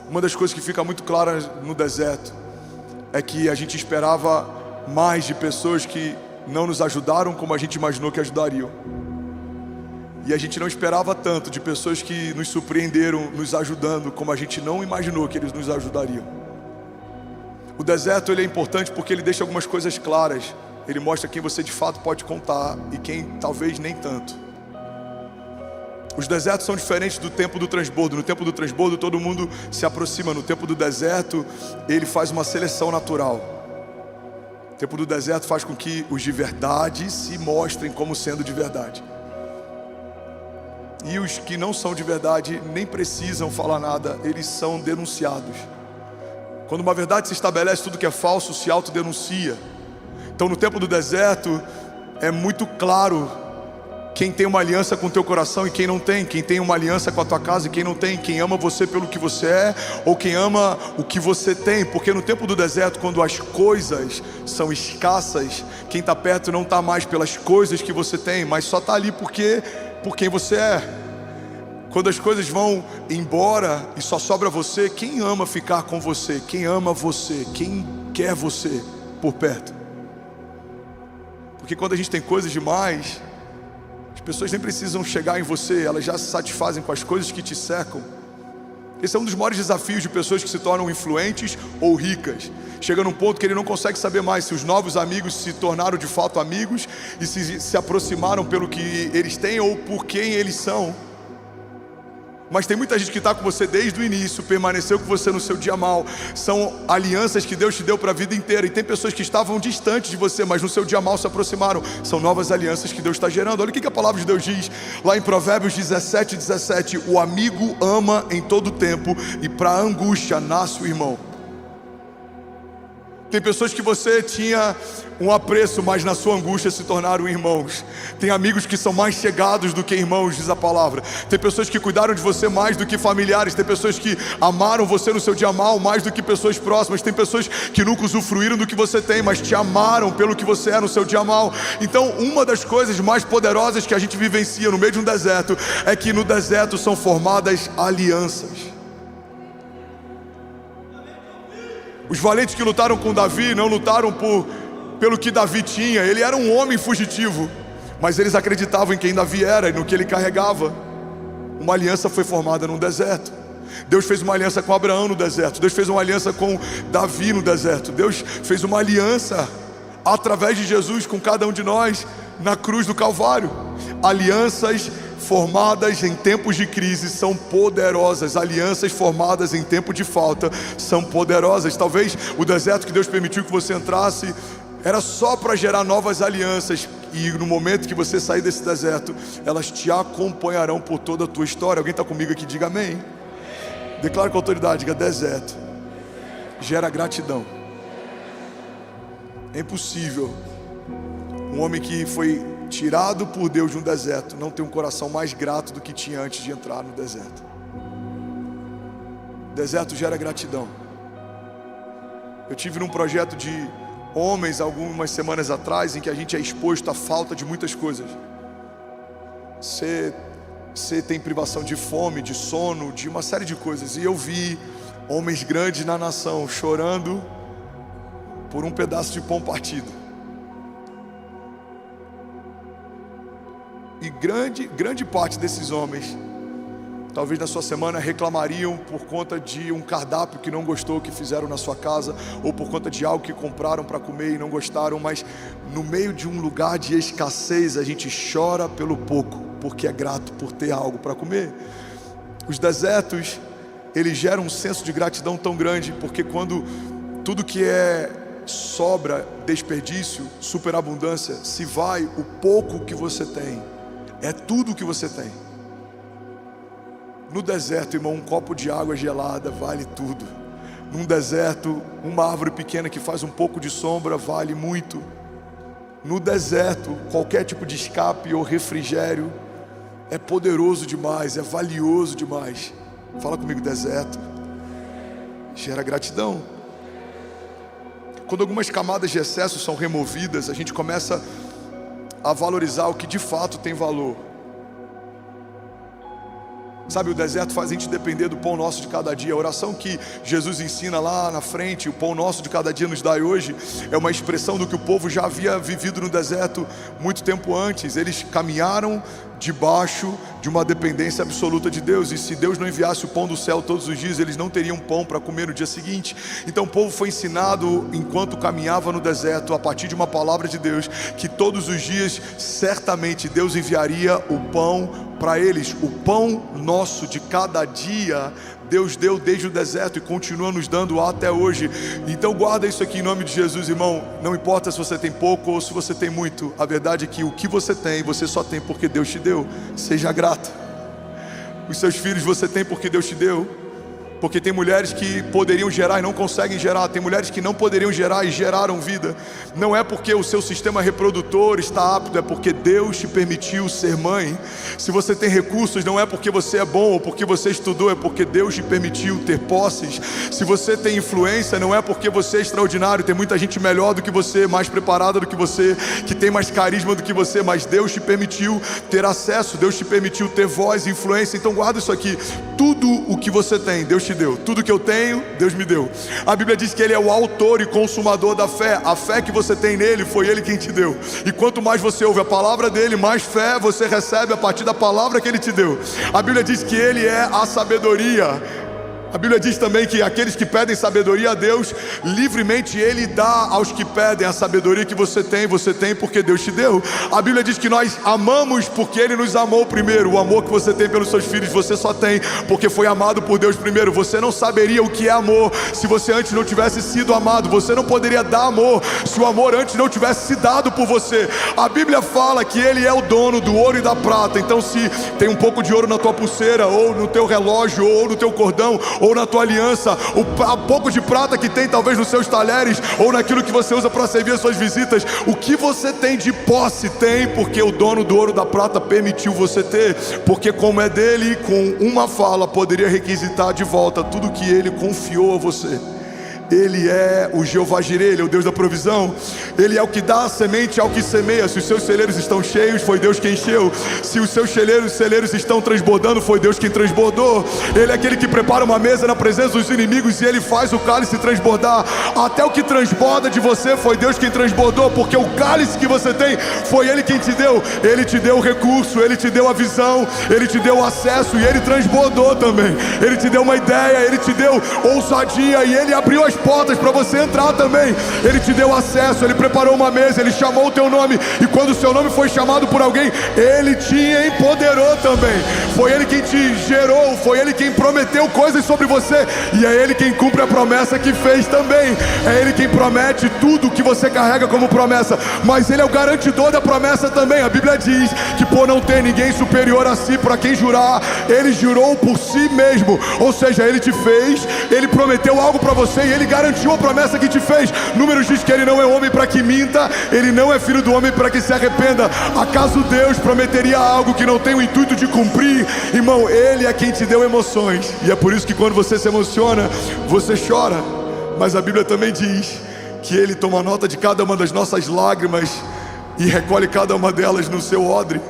A: Uma das coisas que fica muito clara no deserto é que a gente esperava mais de pessoas que não nos ajudaram como a gente imaginou que ajudariam. E a gente não esperava tanto de pessoas que nos surpreenderam, nos ajudando, como a gente não imaginou que eles nos ajudariam. O deserto ele é importante porque ele deixa algumas coisas claras. Ele mostra quem você de fato pode contar e quem talvez nem tanto. Os desertos são diferentes do tempo do transbordo. No tempo do transbordo todo mundo se aproxima. No tempo do deserto ele faz uma seleção natural. O tempo do deserto faz com que os de verdade se mostrem como sendo de verdade. E os que não são de verdade nem precisam falar nada, eles são denunciados. Quando uma verdade se estabelece, tudo que é falso se autodenuncia. Então no tempo do deserto é muito claro quem tem uma aliança com o teu coração e quem não tem. Quem tem uma aliança com a tua casa e quem não tem. Quem ama você pelo que você é ou quem ama o que você tem. Porque no tempo do deserto, quando as coisas são escassas, quem está perto não está mais pelas coisas que você tem, mas só está ali por quem você é. Quando as coisas vão embora e só sobra você, quem ama ficar com você? Quem ama você? Quem quer você por perto? Porque quando a gente tem coisas demais, as pessoas nem precisam chegar em você, elas já se satisfazem com as coisas que te cercam. Esse é um dos maiores desafios de pessoas que se tornam influentes ou ricas. Chega num ponto que ele não consegue saber mais se os novos amigos se tornaram de fato amigos e se aproximaram pelo que eles têm ou por quem eles são. Mas tem muita gente que está com você desde o início, permaneceu com você no seu dia mal. São alianças que Deus te deu para a vida inteira. E tem pessoas que estavam distantes de você, mas no seu dia mal se aproximaram. São novas alianças que Deus está gerando. Olha o que a palavra de Deus diz lá em Provérbios 17:17. O amigo ama em todo tempo e para a angústia nasce o irmão. Tem pessoas que você tinha um apreço, mas na sua angústia se tornaram irmãos. Tem amigos que são mais chegados do que irmãos, diz a palavra. Tem pessoas que cuidaram de você mais do que familiares. Tem pessoas que amaram você no seu dia mal mais do que pessoas próximas. Tem pessoas que nunca usufruíram do que você tem, mas te amaram pelo que você é no seu dia mal. Então uma das coisas mais poderosas que a gente vivencia no meio de um deserto é que no deserto são formadas alianças. Os valentes que lutaram com Davi não lutaram pelo que Davi tinha. Ele era um homem fugitivo, mas eles acreditavam em quem Davi era e no que ele carregava. Uma aliança foi formada no deserto. Deus fez uma aliança com Abraão no deserto. Deus fez uma aliança com Davi no deserto. Deus fez uma aliança através de Jesus com cada um de nós na cruz do Calvário. Alianças formadas em tempos de crise são poderosas. Alianças formadas em tempo de falta são poderosas. Talvez o deserto que Deus permitiu que você entrasse era só para gerar novas alianças. E no momento que você sair desse deserto, elas te acompanharão por toda a tua história. Alguém está comigo aqui? Diga amém. Declare com autoridade, diga: deserto gera gratidão. É impossível um homem que foi tirado por Deus de um deserto não ter um coração mais grato do que tinha antes de entrar no deserto. Deserto gera gratidão. Eu tive num projeto de homens algumas semanas atrás em que a gente é exposto à falta de muitas coisas. Você tem privação de fome, de sono, de uma série de coisas. E eu vi homens grandes na nação chorando por um pedaço de pão partido. E grande parte desses homens, talvez na sua semana, reclamariam por conta de um cardápio que não gostou, que fizeram na sua casa, ou por conta de algo que compraram para comer e não gostaram. Mas no meio de um lugar de escassez, a gente chora pelo pouco, porque é grato por ter algo para comer. Os desertos, eles geram um senso de gratidão tão grande, porque quando tudo que é sobra, desperdício, superabundância, se vai, o pouco que você tem é tudo que você tem. No deserto, irmão, um copo de água gelada vale tudo. Num deserto, uma árvore pequena que faz um pouco de sombra vale muito. No deserto, qualquer tipo de escape ou refrigério é poderoso demais, é valioso demais. Fala comigo: deserto gera gratidão. Quando algumas camadas de excesso são removidas, a gente começa a valorizar o que de fato tem valor. Sabe, o deserto faz a gente depender do pão nosso de cada dia. A oração que Jesus ensina lá na frente, o pão nosso de cada dia nos dai hoje, é uma expressão do que o povo já havia vivido no deserto muito tempo antes. Eles caminharam debaixo de uma dependência absoluta de Deus. E se Deus não enviasse o pão do céu todos os dias, eles não teriam pão para comer no dia seguinte. Então o povo foi ensinado, enquanto caminhava no deserto, a partir de uma palavra de Deus, que todos os dias certamente Deus enviaria o pão para eles. O pão nosso de cada dia Deus deu desde o deserto e continua nos dando até hoje. Então guarda isso aqui em nome de Jesus, irmão. Não importa se você tem pouco ou se você tem muito, a verdade é que o que você tem, você só tem porque Deus te deu. Seja grato. Os seus filhos você tem porque Deus te deu. Porque tem mulheres que poderiam gerar e não conseguem gerar. Tem mulheres que não poderiam gerar e geraram vida. Não é porque o seu sistema reprodutor está apto, é porque Deus te permitiu ser mãe. Se você tem recursos, não é porque você é bom ou porque você estudou, é porque Deus te permitiu ter posses. Se você tem influência, não é porque você é extraordinário. Tem muita gente melhor do que você, mais preparada do que você, que tem mais carisma do que você, mas Deus te permitiu ter acesso, Deus te permitiu ter voz e influência. Então guarda isso aqui. Tudo o que você tem, Deus te deu. Tudo que eu tenho, Deus me deu. A Bíblia diz que Ele é o autor e consumador da fé. A fé que você tem nele, foi Ele quem te deu. E quanto mais você ouve a palavra dele, mais fé você recebe a partir da palavra que Ele te deu. A Bíblia diz que Ele é a sabedoria. A Bíblia diz também que aqueles que pedem sabedoria a Deus, livremente Ele dá aos que pedem. A sabedoria que você tem porque Deus te deu. A Bíblia diz que nós amamos porque Ele nos amou primeiro. O amor que você tem pelos seus filhos, você só tem porque foi amado por Deus primeiro. Você não saberia o que é amor se você antes não tivesse sido amado. Você não poderia dar amor se o amor antes não tivesse se dado por você. A Bíblia fala que Ele é o dono do ouro e da prata. Então se tem um pouco de ouro na tua pulseira, ou no teu relógio, ou no teu cordão, ou na tua aliança, o pouco de prata que tem talvez nos seus talheres, ou naquilo que você usa para servir as suas visitas, o que você tem de posse, tem porque o dono do ouro e da prata permitiu você ter, porque como é dele, com uma fala poderia requisitar de volta tudo que ele confiou a você. Ele é o Jeová Jireh, Ele é o Deus da provisão. Ele é o que dá a semente ao que semeia. Se os seus celeiros estão cheios, foi Deus quem encheu. Se os seus celeiros estão transbordando, foi Deus quem transbordou. Ele é aquele que prepara uma mesa na presença dos inimigos, e Ele faz o cálice transbordar. Até o que transborda de você, foi Deus quem transbordou, porque o cálice que você tem, foi Ele quem te deu. Ele te deu o recurso, Ele te deu a visão, Ele te deu o acesso, e Ele transbordou também. Ele te deu uma ideia, Ele te deu ousadia, e Ele abriu as portas para você entrar também. Ele te deu acesso, Ele preparou uma mesa, Ele chamou o teu nome, e quando o seu nome foi chamado por alguém, Ele te empoderou também. Foi Ele quem te gerou, foi Ele quem prometeu coisas sobre você, e é Ele quem cumpre a promessa que fez também. É Ele quem promete tudo que você carrega como promessa, mas Ele é o garantidor da promessa também. A Bíblia diz que por não ter ninguém superior a si para quem jurar, Ele jurou por si mesmo. Ou seja, Ele te fez, Ele prometeu algo para você, e Ele garantiu a promessa que te fez. Números diz que Ele não é homem para que minta, Ele não é filho do homem para que se arrependa. Acaso Deus prometeria algo que não tem o intuito de cumprir? Irmão, Ele é quem te deu emoções, e é por isso que quando você se emociona, você chora. Mas a Bíblia também diz que Ele toma nota de cada uma das nossas lágrimas e recolhe cada uma delas no seu odre.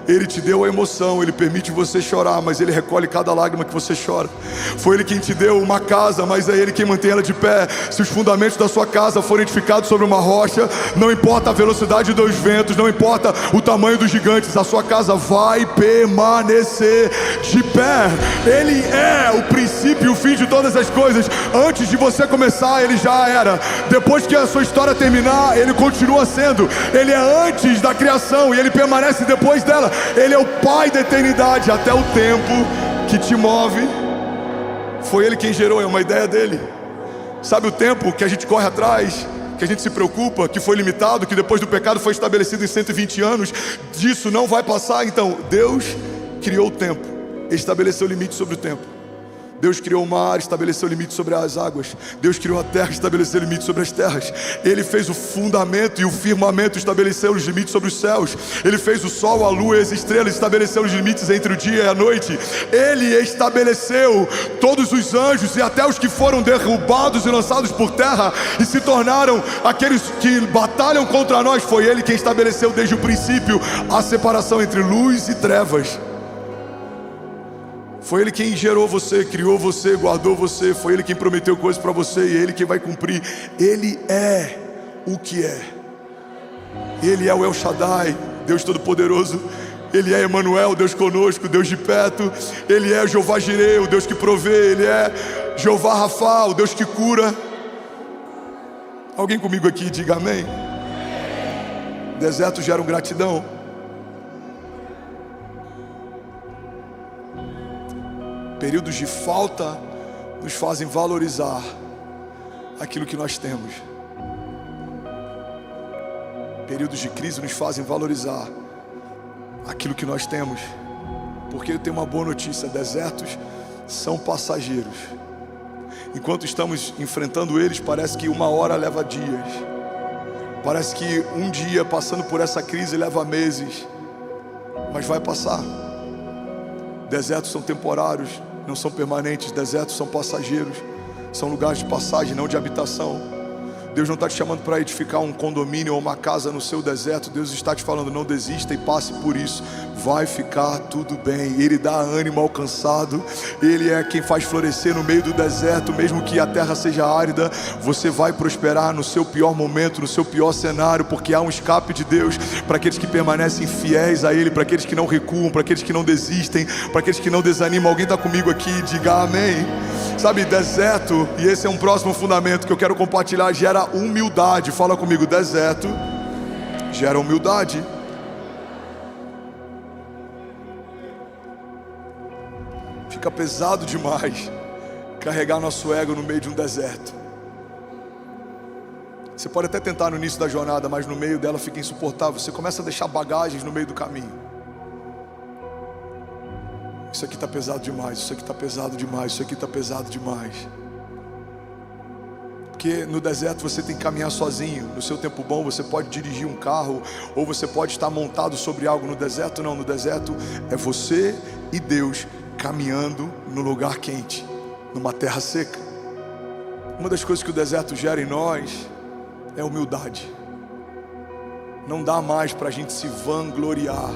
A: Ele te deu a emoção, Ele permite você chorar, mas Ele recolhe cada lágrima que você chora. Foi Ele quem te deu uma casa, mas é Ele quem mantém ela de pé. Se os fundamentos da sua casa forem edificados sobre uma rocha, não importa a velocidade dos ventos, não importa o tamanho dos gigantes, a sua casa vai permanecer de pé. Ele é o princípio e o fim de todas as coisas. Antes de você começar, Ele já era. Depois que a sua história terminar, Ele continua sendo. Ele é antes da criação e Ele permanece depois dela. Ele é o Pai da eternidade, até o tempo que te move. Foi Ele quem gerou, é uma ideia dele. Sabe o tempo que a gente corre atrás, que a gente se preocupa, que foi limitado, que depois do pecado foi estabelecido em 120 anos, disso não vai passar? Então, Deus criou o tempo, estabeleceu limite sobre o tempo. Deus criou o mar, estabeleceu limite sobre as águas. Deus criou a terra, estabeleceu limite sobre as terras. Ele fez o fundamento e o firmamento, estabeleceu os limites sobre os céus. Ele fez o sol, a lua e as estrelas, estabeleceu os limites entre o dia e a noite. Ele estabeleceu todos os anjos e até os que foram derrubados e lançados por terra e se tornaram aqueles que batalham contra nós. Foi Ele quem estabeleceu desde o princípio a separação entre luz e trevas. Foi Ele quem gerou você, criou você, guardou você. Foi Ele quem prometeu coisas para você e é Ele quem vai cumprir. Ele é o que é. Ele é o El Shaddai, Deus Todo-Poderoso. Ele é Emanuel, Deus conosco, Deus de perto. Ele é Jeová Jireh, o Deus que provê. Ele é Jeová Rafa, o Deus que cura. Alguém comigo aqui diga amém. Deserto gera gratidão. Períodos de falta nos fazem valorizar aquilo que nós temos. Períodos de crise nos fazem valorizar aquilo que nós temos. Porque eu tenho uma boa notícia: desertos são passageiros. Enquanto estamos enfrentando eles, parece que uma hora leva dias. Parece que um dia passando por essa crise leva meses. Mas vai passar. Desertos são temporários, não são permanentes. Desertos são passageiros. São lugares de passagem, não de habitação. Deus não está te chamando para edificar um condomínio ou uma casa no seu deserto. Deus está te falando: não desista e passe por isso. Vai ficar tudo bem. Ele dá ânimo ao cansado. Ele é quem faz florescer no meio do deserto. Mesmo que a terra seja árida, você vai prosperar no seu pior momento, no seu pior cenário, porque há um escape de Deus para aqueles que permanecem fiéis a Ele, para aqueles que não recuam, para aqueles que não desistem, para aqueles que não desanimam. Alguém está comigo aqui? Diga amém. Sabe, deserto, e esse é um próximo fundamento que eu quero compartilhar, gera humildade. Fala comigo: deserto gera humildade. Fica pesado demais carregar nosso ego no meio de um deserto. Você pode até tentar no início da jornada, mas no meio dela fica insuportável. Você começa a deixar bagagens no meio do caminho. Isso aqui está pesado demais, isso aqui está pesado demais, isso aqui está pesado demais. Porque no deserto você tem que caminhar sozinho. No seu tempo bom você pode dirigir um carro, ou você pode estar montado sobre algo. No deserto não, no deserto é você e Deus caminhando no lugar quente, numa terra seca. Uma das coisas que o deserto gera em nós é humildade. Não dá mais para a gente se vangloriar,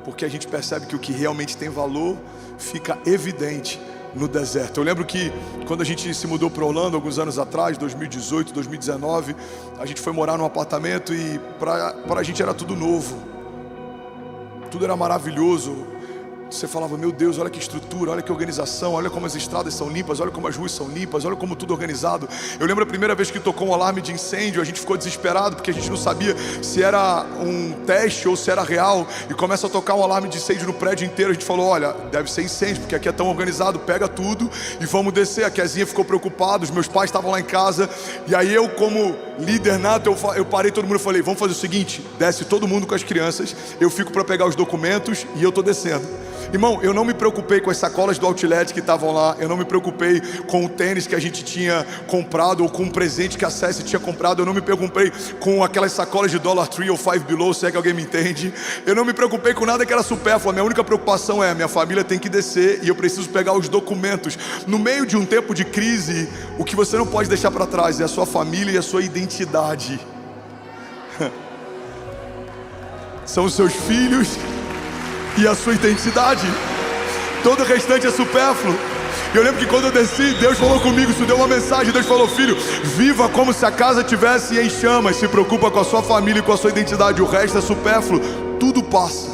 A: porque a gente percebe que o que realmente tem valor fica evidente no deserto. Eu lembro que quando a gente se mudou para Orlando alguns anos atrás, 2018, 2019, a gente foi morar num apartamento e para a gente era tudo novo, tudo era maravilhoso. Você falava: meu Deus, olha que estrutura, olha que organização, olha como as estradas são limpas, olha como as ruas são limpas, olha como tudo organizado. Eu lembro a primeira vez que tocou um alarme de incêndio, a gente ficou desesperado, porque a gente não sabia se era um teste ou se era real. E começa a tocar um alarme de incêndio no prédio inteiro. A gente falou: olha, deve ser incêndio, porque aqui é tão organizado, pega tudo e vamos descer. A Kezinha ficou preocupada, os meus pais estavam lá em casa. E aí eu, como líder nato, eu parei todo mundo e falei: vamos fazer o seguinte, desce todo mundo com as crianças, eu fico para pegar os documentos e eu estou descendo. Irmão, eu não me preocupei com as sacolas do outlet que estavam lá. Eu não me preocupei com o tênis que a gente tinha comprado, ou com um presente que a Cécia tinha comprado. Eu não me preocupei com aquelas sacolas de Dollar Tree ou Five Below, se é que alguém me entende. Eu não me preocupei com nada que era supérfluo. A minha única preocupação é: minha família tem que descer e eu preciso pegar os documentos. No meio de um tempo de crise, o que você não pode deixar para trás é a sua família e a sua identidade. São os seus filhos e a sua identidade. Todo o restante é supérfluo. E eu lembro que quando eu desci, Deus falou comigo, isso deu uma mensagem. Deus falou: filho, viva como se a casa estivesse em chamas. Se preocupa com a sua família e com a sua identidade. O resto é supérfluo, tudo passa.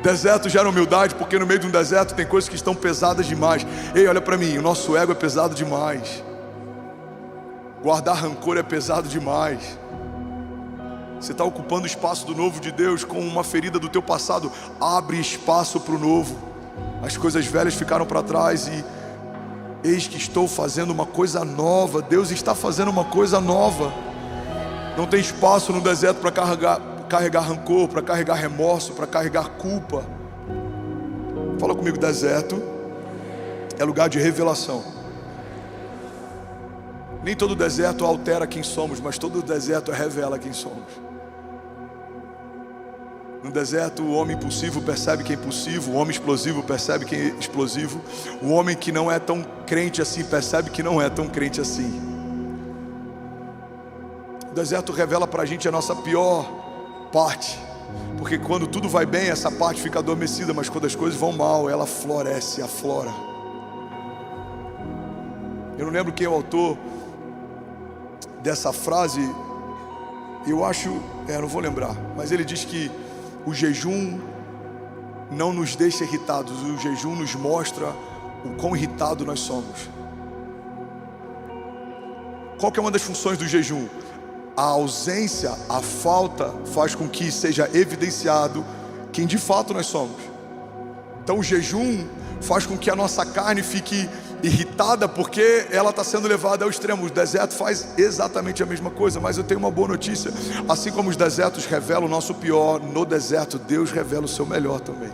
A: Deserto gera humildade, porque no meio de um deserto tem coisas que estão pesadas demais. Ei, olha para mim, o nosso ego é pesado demais. Guardar rancor é pesado demais. Você está ocupando o espaço do novo de Deus com uma ferida do teu passado. Abre espaço para o novo. As coisas velhas ficaram para trás e eis que estou fazendo uma coisa nova. Deus está fazendo uma coisa nova. Não tem espaço no deserto para carregar rancor, para carregar remorso, para carregar culpa. Fala comigo: deserto é lugar de revelação. Nem todo deserto altera quem somos, mas todo deserto revela quem somos. No deserto, o homem impulsivo percebe que é impulsivo, o homem explosivo percebe que é explosivo, o homem que não é tão crente assim percebe que não é tão crente assim. O deserto revela pra gente a nossa pior parte, porque quando tudo vai bem, essa parte fica adormecida, mas quando as coisas vão mal, ela floresce, aflora. Eu não lembro quem é o autor dessa frase, Eu acho, não vou lembrar, mas ele diz que o jejum não nos deixa irritados, o jejum nos mostra o quão irritado nós somos. Qual que é uma das funções do jejum? A ausência, a falta faz com que seja evidenciado quem de fato nós somos. Então o jejum faz com que a nossa carne fique irritada porque ela está sendo levada ao extremo. O deserto faz exatamente a mesma coisa, mas eu tenho uma boa notícia. Assim como os desertos revelam o nosso pior, no deserto Deus revela o seu melhor também.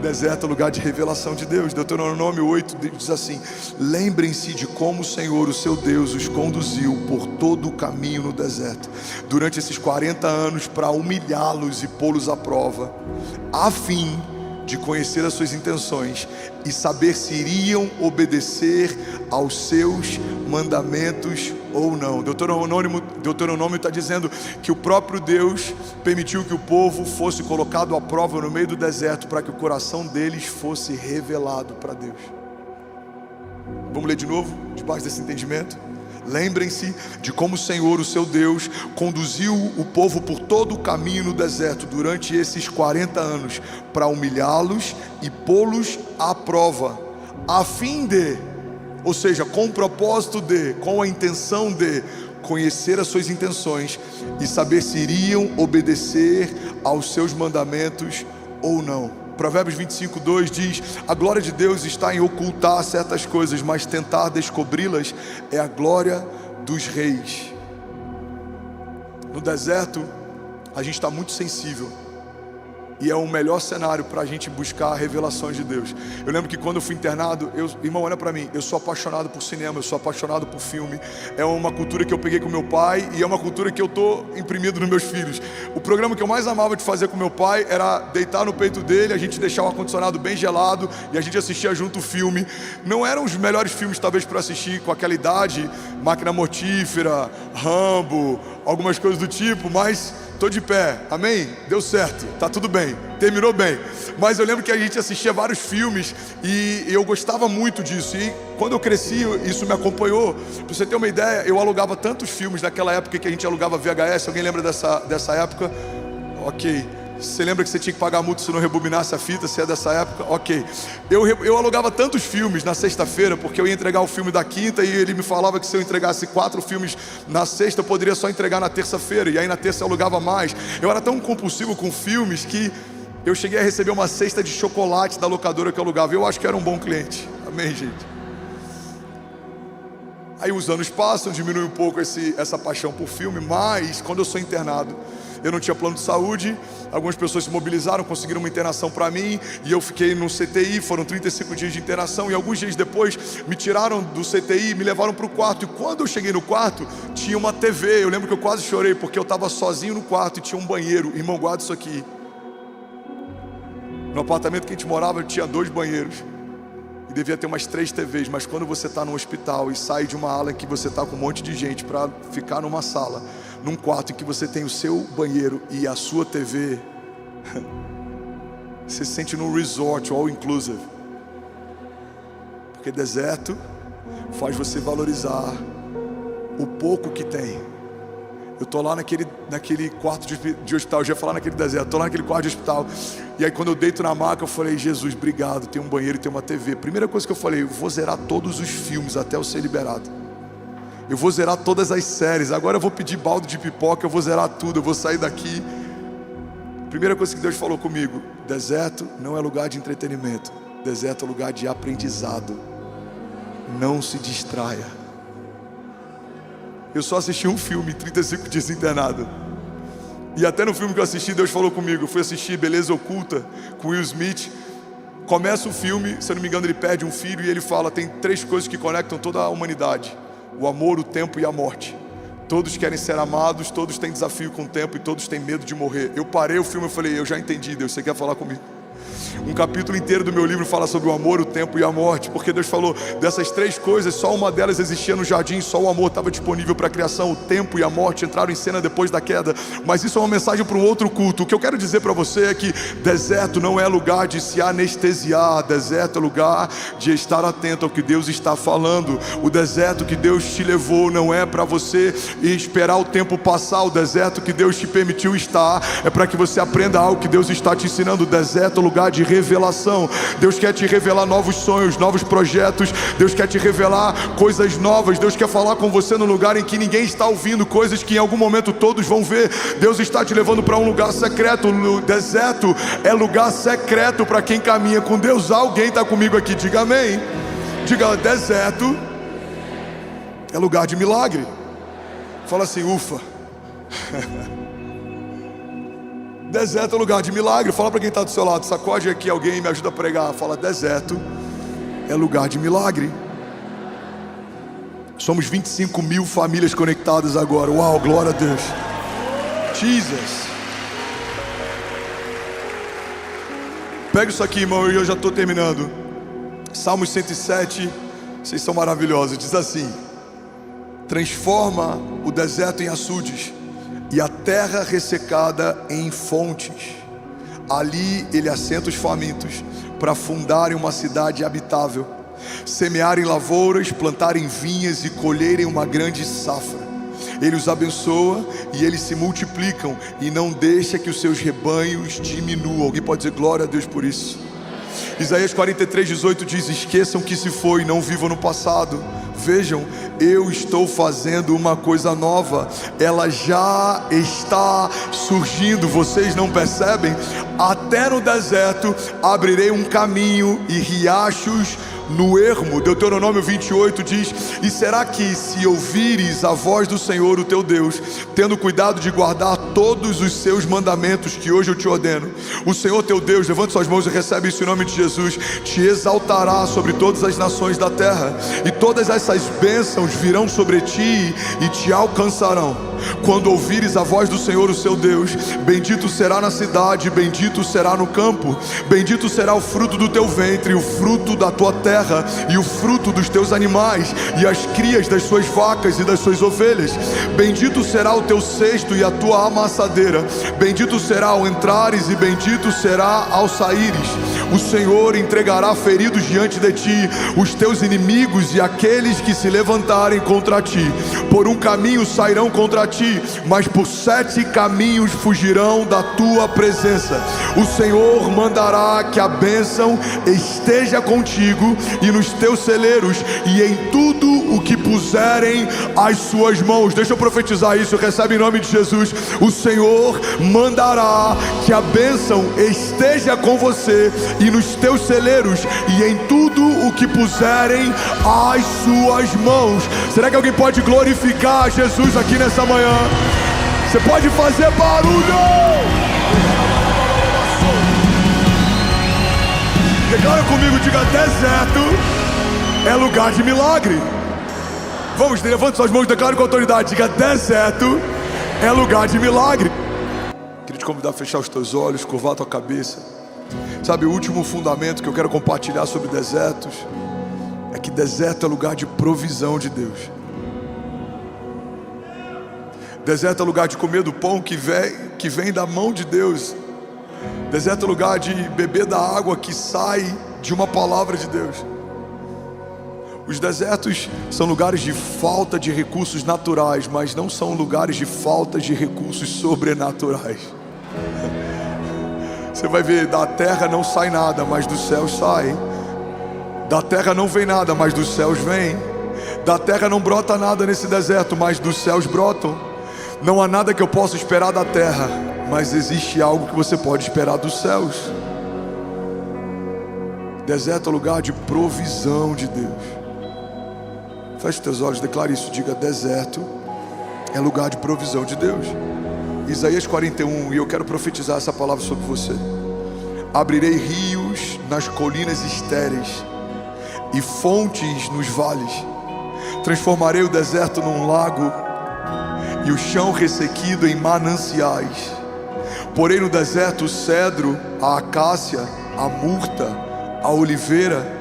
A: Deserto é lugar de revelação de Deus. Deuteronômio 8 diz assim: lembrem-se de como o Senhor, o seu Deus, os conduziu por todo o caminho no deserto durante esses 40 anos para humilhá-los e pô-los à prova, a fim de conhecer as suas intenções e saber se iriam obedecer aos seus mandamentos ou não. Deuteronômio está dizendo que o próprio Deus permitiu que o povo fosse colocado à prova no meio do deserto para que o coração deles fosse revelado para Deus. Vamos ler de novo, debaixo desse entendimento? Lembrem-se de como o Senhor, o seu Deus, conduziu o povo por todo o caminho no deserto durante esses 40 anos para humilhá-los e pô-los à prova, a fim de, ou seja, com o propósito de, com a intenção de conhecer as suas intenções e saber se iriam obedecer aos seus mandamentos ou não. Provérbios 25:2 diz: a glória de Deus está em ocultar certas coisas, mas tentar descobri-las é a glória dos reis. No deserto a gente está muito sensível, e é o melhor cenário para a gente buscar revelações de Deus. Eu lembro que quando eu fui internado, irmão, olha para mim, eu sou apaixonado por cinema, eu sou apaixonado por filme. É uma cultura que eu peguei com meu pai e é uma cultura que eu estou imprimindo nos meus filhos. O programa que eu mais amava de fazer com meu pai era deitar no peito dele, a gente deixar o ar-condicionado bem gelado e a gente assistia junto o filme. Não eram os melhores filmes talvez para assistir com aquela idade, Máquina Mortífera, Rambo, algumas coisas do tipo, mas estou de pé, amém? Deu certo, tá tudo bem, terminou bem. Mas eu lembro que a gente assistia vários filmes e eu gostava muito disso. E quando eu cresci, isso me acompanhou. Para você ter uma ideia, eu alugava tantos filmes naquela época que a gente alugava VHS. Alguém lembra dessa época? Ok. Você lembra que você tinha que pagar multa se não rebobinasse a fita? Se é dessa época? Ok. Eu alugava tantos filmes na sexta-feira, porque eu ia entregar o filme da quinta e ele me falava que se eu entregasse 4 filmes na sexta, eu poderia só entregar na terça-feira. E aí na terça eu alugava mais. Eu era tão compulsivo com filmes que eu cheguei a receber uma cesta de chocolate da locadora que eu alugava. Eu acho que era um bom cliente. Amém, gente? Aí os anos passam, diminui um pouco essa paixão por filme, mas quando eu sou internado, eu não tinha plano de saúde. Algumas pessoas se mobilizaram, conseguiram uma internação para mim, e eu fiquei no CTI, foram 35 dias de internação, e alguns dias depois me tiraram do CTI e me levaram para o quarto. E quando eu cheguei no quarto, tinha uma TV. Eu lembro que eu quase chorei, porque eu estava sozinho no quarto e tinha um banheiro. Irmão, guarda isso aqui. No apartamento que a gente morava, tinha 2 banheiros. E devia ter umas 3 TVs, mas quando você está no hospital e sai de uma ala em que você está com um monte de gente para ficar numa sala, num quarto em que você tem o seu banheiro e a sua TV, você se sente num resort all inclusive. Porque deserto faz você valorizar o pouco que tem. Eu estou lá naquele quarto de hospital, eu já ia falar naquele deserto, estou lá naquele quarto de hospital, e aí quando eu deito na maca, eu falei: Jesus, obrigado, tem um banheiro e tem uma TV. Primeira coisa que eu falei: eu vou zerar todos os filmes até eu ser liberado. Eu vou zerar todas as séries. Agora eu vou pedir balde de pipoca, eu vou zerar tudo, eu vou sair daqui. Primeira coisa que Deus falou comigo: deserto não é lugar de entretenimento, deserto é lugar de aprendizado. Não se distraia. Eu só assisti um filme, 35 dias internado. E até no filme que eu assisti, Deus falou comigo. Eu fui assistir Beleza Oculta, com Will Smith. Começa o filme, se eu não me engano ele perde um filho, e ele fala: tem 3 coisas que conectam toda a humanidade: o amor, o tempo e a morte. Todos querem ser amados, todos têm desafio com o tempo e todos têm medo de morrer. Eu parei o filme e falei: eu já entendi, Deus, você quer falar comigo? Um capítulo inteiro do meu livro fala sobre o amor, o tempo e a morte, porque Deus falou dessas três coisas, só uma delas existia no jardim, só o amor estava disponível para a criação, o tempo e a morte entraram em cena depois da queda. Mas isso é uma mensagem para um outro culto. O que eu quero dizer para você é que deserto não é lugar de se anestesiar, deserto é lugar de estar atento ao que Deus está falando. O deserto que Deus te levou não é para você esperar o tempo passar, o deserto que Deus te permitiu estar é para que você aprenda algo que Deus está te ensinando. O deserto é lugar de revelação. Deus quer te revelar novos sonhos, novos projetos. Deus quer te revelar coisas novas. Deus quer falar com você no lugar em que ninguém está ouvindo, coisas que em algum momento todos vão ver. Deus está te levando para um lugar secreto. O deserto é lugar secreto para quem caminha com Deus. Alguém está comigo aqui? Diga amém. Diga, deserto é lugar de milagre. Fala assim, ufa. Deserto é lugar de milagre. Fala para quem está do seu lado, sacode aqui alguém e me ajuda a pregar. Fala, deserto é lugar de milagre. Somos 25 mil famílias conectadas agora. Uau, glória a Deus. Jesus. Pega isso aqui, irmão, e eu já estou terminando. Salmos 107, vocês são maravilhosos. Diz assim: transforma o deserto em açudes e a terra ressecada em fontes. Ali ele assenta os famintos para fundarem uma cidade habitável, semearem lavouras, plantarem vinhas e colherem uma grande safra. Ele os abençoa e eles se multiplicam e não deixa que os seus rebanhos diminuam. Alguém pode dizer glória a Deus por isso? Isaías 43:18 diz: esqueçam que se foi, não vivam no passado. Vejam, eu estou fazendo uma coisa nova, ela já está surgindo, vocês não percebem? Até no deserto abrirei um caminho e riachos no ermo. Deuteronômio 28 diz: e será que se ouvires a voz do Senhor o teu Deus, tendo cuidado de guardar todos os seus mandamentos que hoje eu te ordeno, o Senhor teu Deus, levante suas mãos e recebe isso em nome de Jesus, te exaltará sobre todas as nações da terra, e todas essas bênçãos virão sobre ti e te alcançarão. Quando ouvires a voz do Senhor o seu Deus, bendito será na cidade, bendito será no campo, bendito será o fruto do teu ventre, o fruto da tua terra, e o fruto dos teus animais, e as crias das suas vacas e das suas ovelhas. Bendito será o teu cesto e a tua amassadeira, bendito será ao entrares e bendito será ao saíres. O Senhor entregará feridos diante de ti os teus inimigos e aqueles que se levantarem contra ti. Por um caminho sairão contra ti, mas por 7 caminhos fugirão da tua presença. O Senhor mandará que a bênção esteja contigo e nos teus celeiros e em tudo o que puserem as suas mãos. Deixa eu profetizar isso, recebe em nome de Jesus. O Senhor mandará que a bênção esteja com você e nos teus celeiros e em tudo o que puserem as suas mãos. Será que alguém pode glorificar Jesus aqui nessa manhã? Você pode fazer barulho. Declara comigo, diga: deserto é lugar de milagre. Vamos, levante suas mãos e declare com autoridade, diga: deserto é lugar de milagre. Queria te convidar a fechar os teus olhos, curvar a tua cabeça. Sabe, o último fundamento que eu quero compartilhar sobre desertos é que deserto é lugar de provisão de Deus. Deserto é lugar de comer do pão que vem da mão de Deus. Deserto é lugar de beber da água que sai de uma palavra de Deus. Os desertos são lugares de falta de recursos naturais, mas não são lugares de falta de recursos sobrenaturais. Você vai ver, da terra não sai nada, mas dos céus sai. Da terra não vem nada, mas dos céus vem. Da terra não brota nada nesse deserto, mas dos céus brotam. Não há nada que eu possa esperar da terra, mas existe algo que você pode esperar dos céus. Deserto é lugar de provisão de Deus. Feche os teus olhos, declare isso, diga: deserto é lugar de provisão de Deus. Isaías 41, e eu quero profetizar essa palavra sobre você. Abrirei rios nas colinas estéreis e fontes nos vales. Transformarei o deserto num lago e o chão ressequido em mananciais. Porei no deserto o cedro, a acácia, a murta, a oliveira.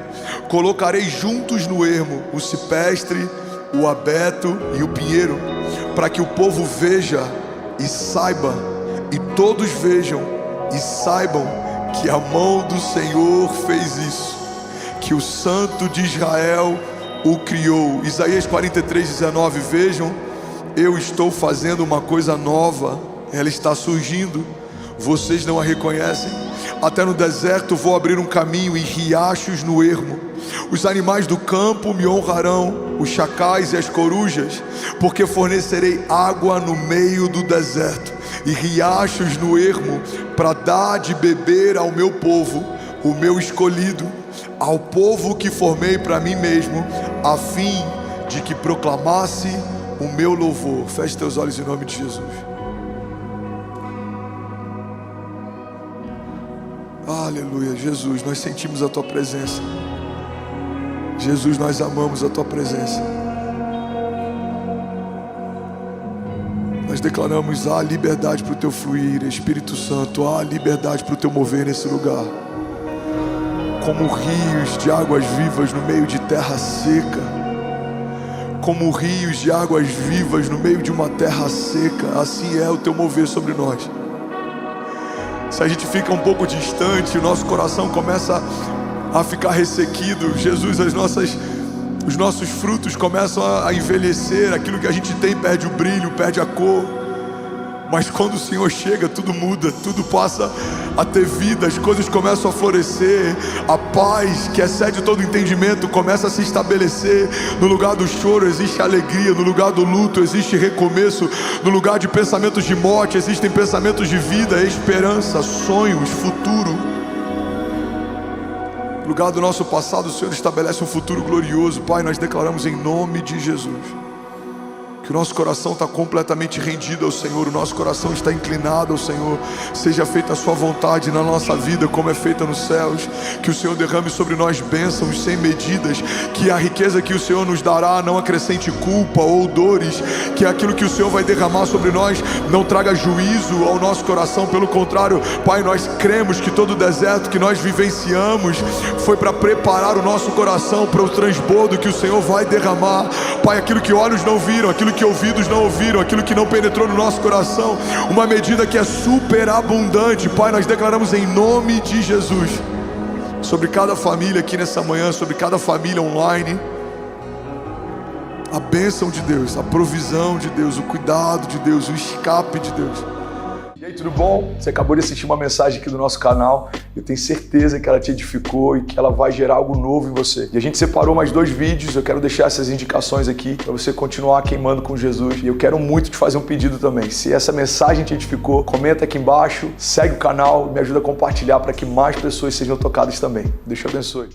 A: Colocarei juntos no ermo o cipestre, o abeto e o pinheiro, para que o povo veja e saiba, e todos vejam e saibam que a mão do Senhor fez isso, que o Santo de Israel o criou. Isaías 43:19. Vejam, eu estou fazendo uma coisa nova, ela está surgindo, vocês não a reconhecem? Até no deserto vou abrir um caminho e riachos no ermo. Os animais do campo me honrarão, os chacais e as corujas, porque fornecerei água no meio do deserto e riachos no ermo, para dar de beber ao meu povo, o meu escolhido, ao povo que formei para mim mesmo, a fim de que proclamasse o meu louvor. Feche teus olhos em nome de Jesus. Aleluia. Jesus, nós sentimos a tua presença. Jesus, nós amamos a tua presença. Nós declaramos a liberdade para o teu fluir, Espírito Santo, a liberdade para o teu mover nesse lugar. Como rios de águas vivas no meio de terra seca. Como rios de águas vivas no meio de uma terra seca, assim é o teu mover sobre nós. Se a gente fica um pouco distante, o nosso coração começa a ficar ressequido. Jesus, os nossos frutos começam a envelhecer, aquilo que a gente tem perde o brilho, perde a cor. Mas quando o Senhor chega, tudo muda, tudo passa a ter vida, as coisas começam a florescer, a paz que excede todo entendimento começa a se estabelecer. No lugar do choro existe alegria, no lugar do luto existe recomeço, no lugar de pensamentos de morte existem pensamentos de vida, esperança, sonhos, futuro. No lugar do nosso passado, o Senhor estabelece um futuro glorioso. Pai, nós declaramos em nome de Jesus que o nosso coração está completamente rendido ao Senhor, o nosso coração está inclinado ao Senhor. Seja feita a sua vontade na nossa vida como é feita nos céus. Que o Senhor derrame sobre nós bênçãos sem medidas, que a riqueza que o Senhor nos dará não acrescente culpa ou dores, que aquilo que o Senhor vai derramar sobre nós não traga juízo ao nosso coração. Pelo contrário, Pai, nós cremos que todo o deserto que nós vivenciamos foi para preparar o nosso coração para o transbordo que o Senhor vai derramar. Pai, aquilo que olhos não viram, aquilo que ouvidos não ouviram, aquilo que não penetrou no nosso coração, uma medida que é superabundante. Pai, nós declaramos em nome de Jesus sobre cada família aqui nessa manhã, sobre cada família online, a bênção de Deus, a provisão de Deus, o cuidado de Deus, o escape de Deus. E aí, tudo bom? Você acabou de assistir uma mensagem aqui do nosso canal. Eu tenho certeza que ela te edificou e que ela vai gerar algo novo em você. E a gente separou mais 2 vídeos. Eu quero deixar essas indicações aqui para você continuar queimando com Jesus. E eu quero muito te fazer um pedido também. Se essa mensagem te edificou, comenta aqui embaixo, segue o canal, me ajuda a compartilhar para que mais pessoas sejam tocadas também. Deus te abençoe.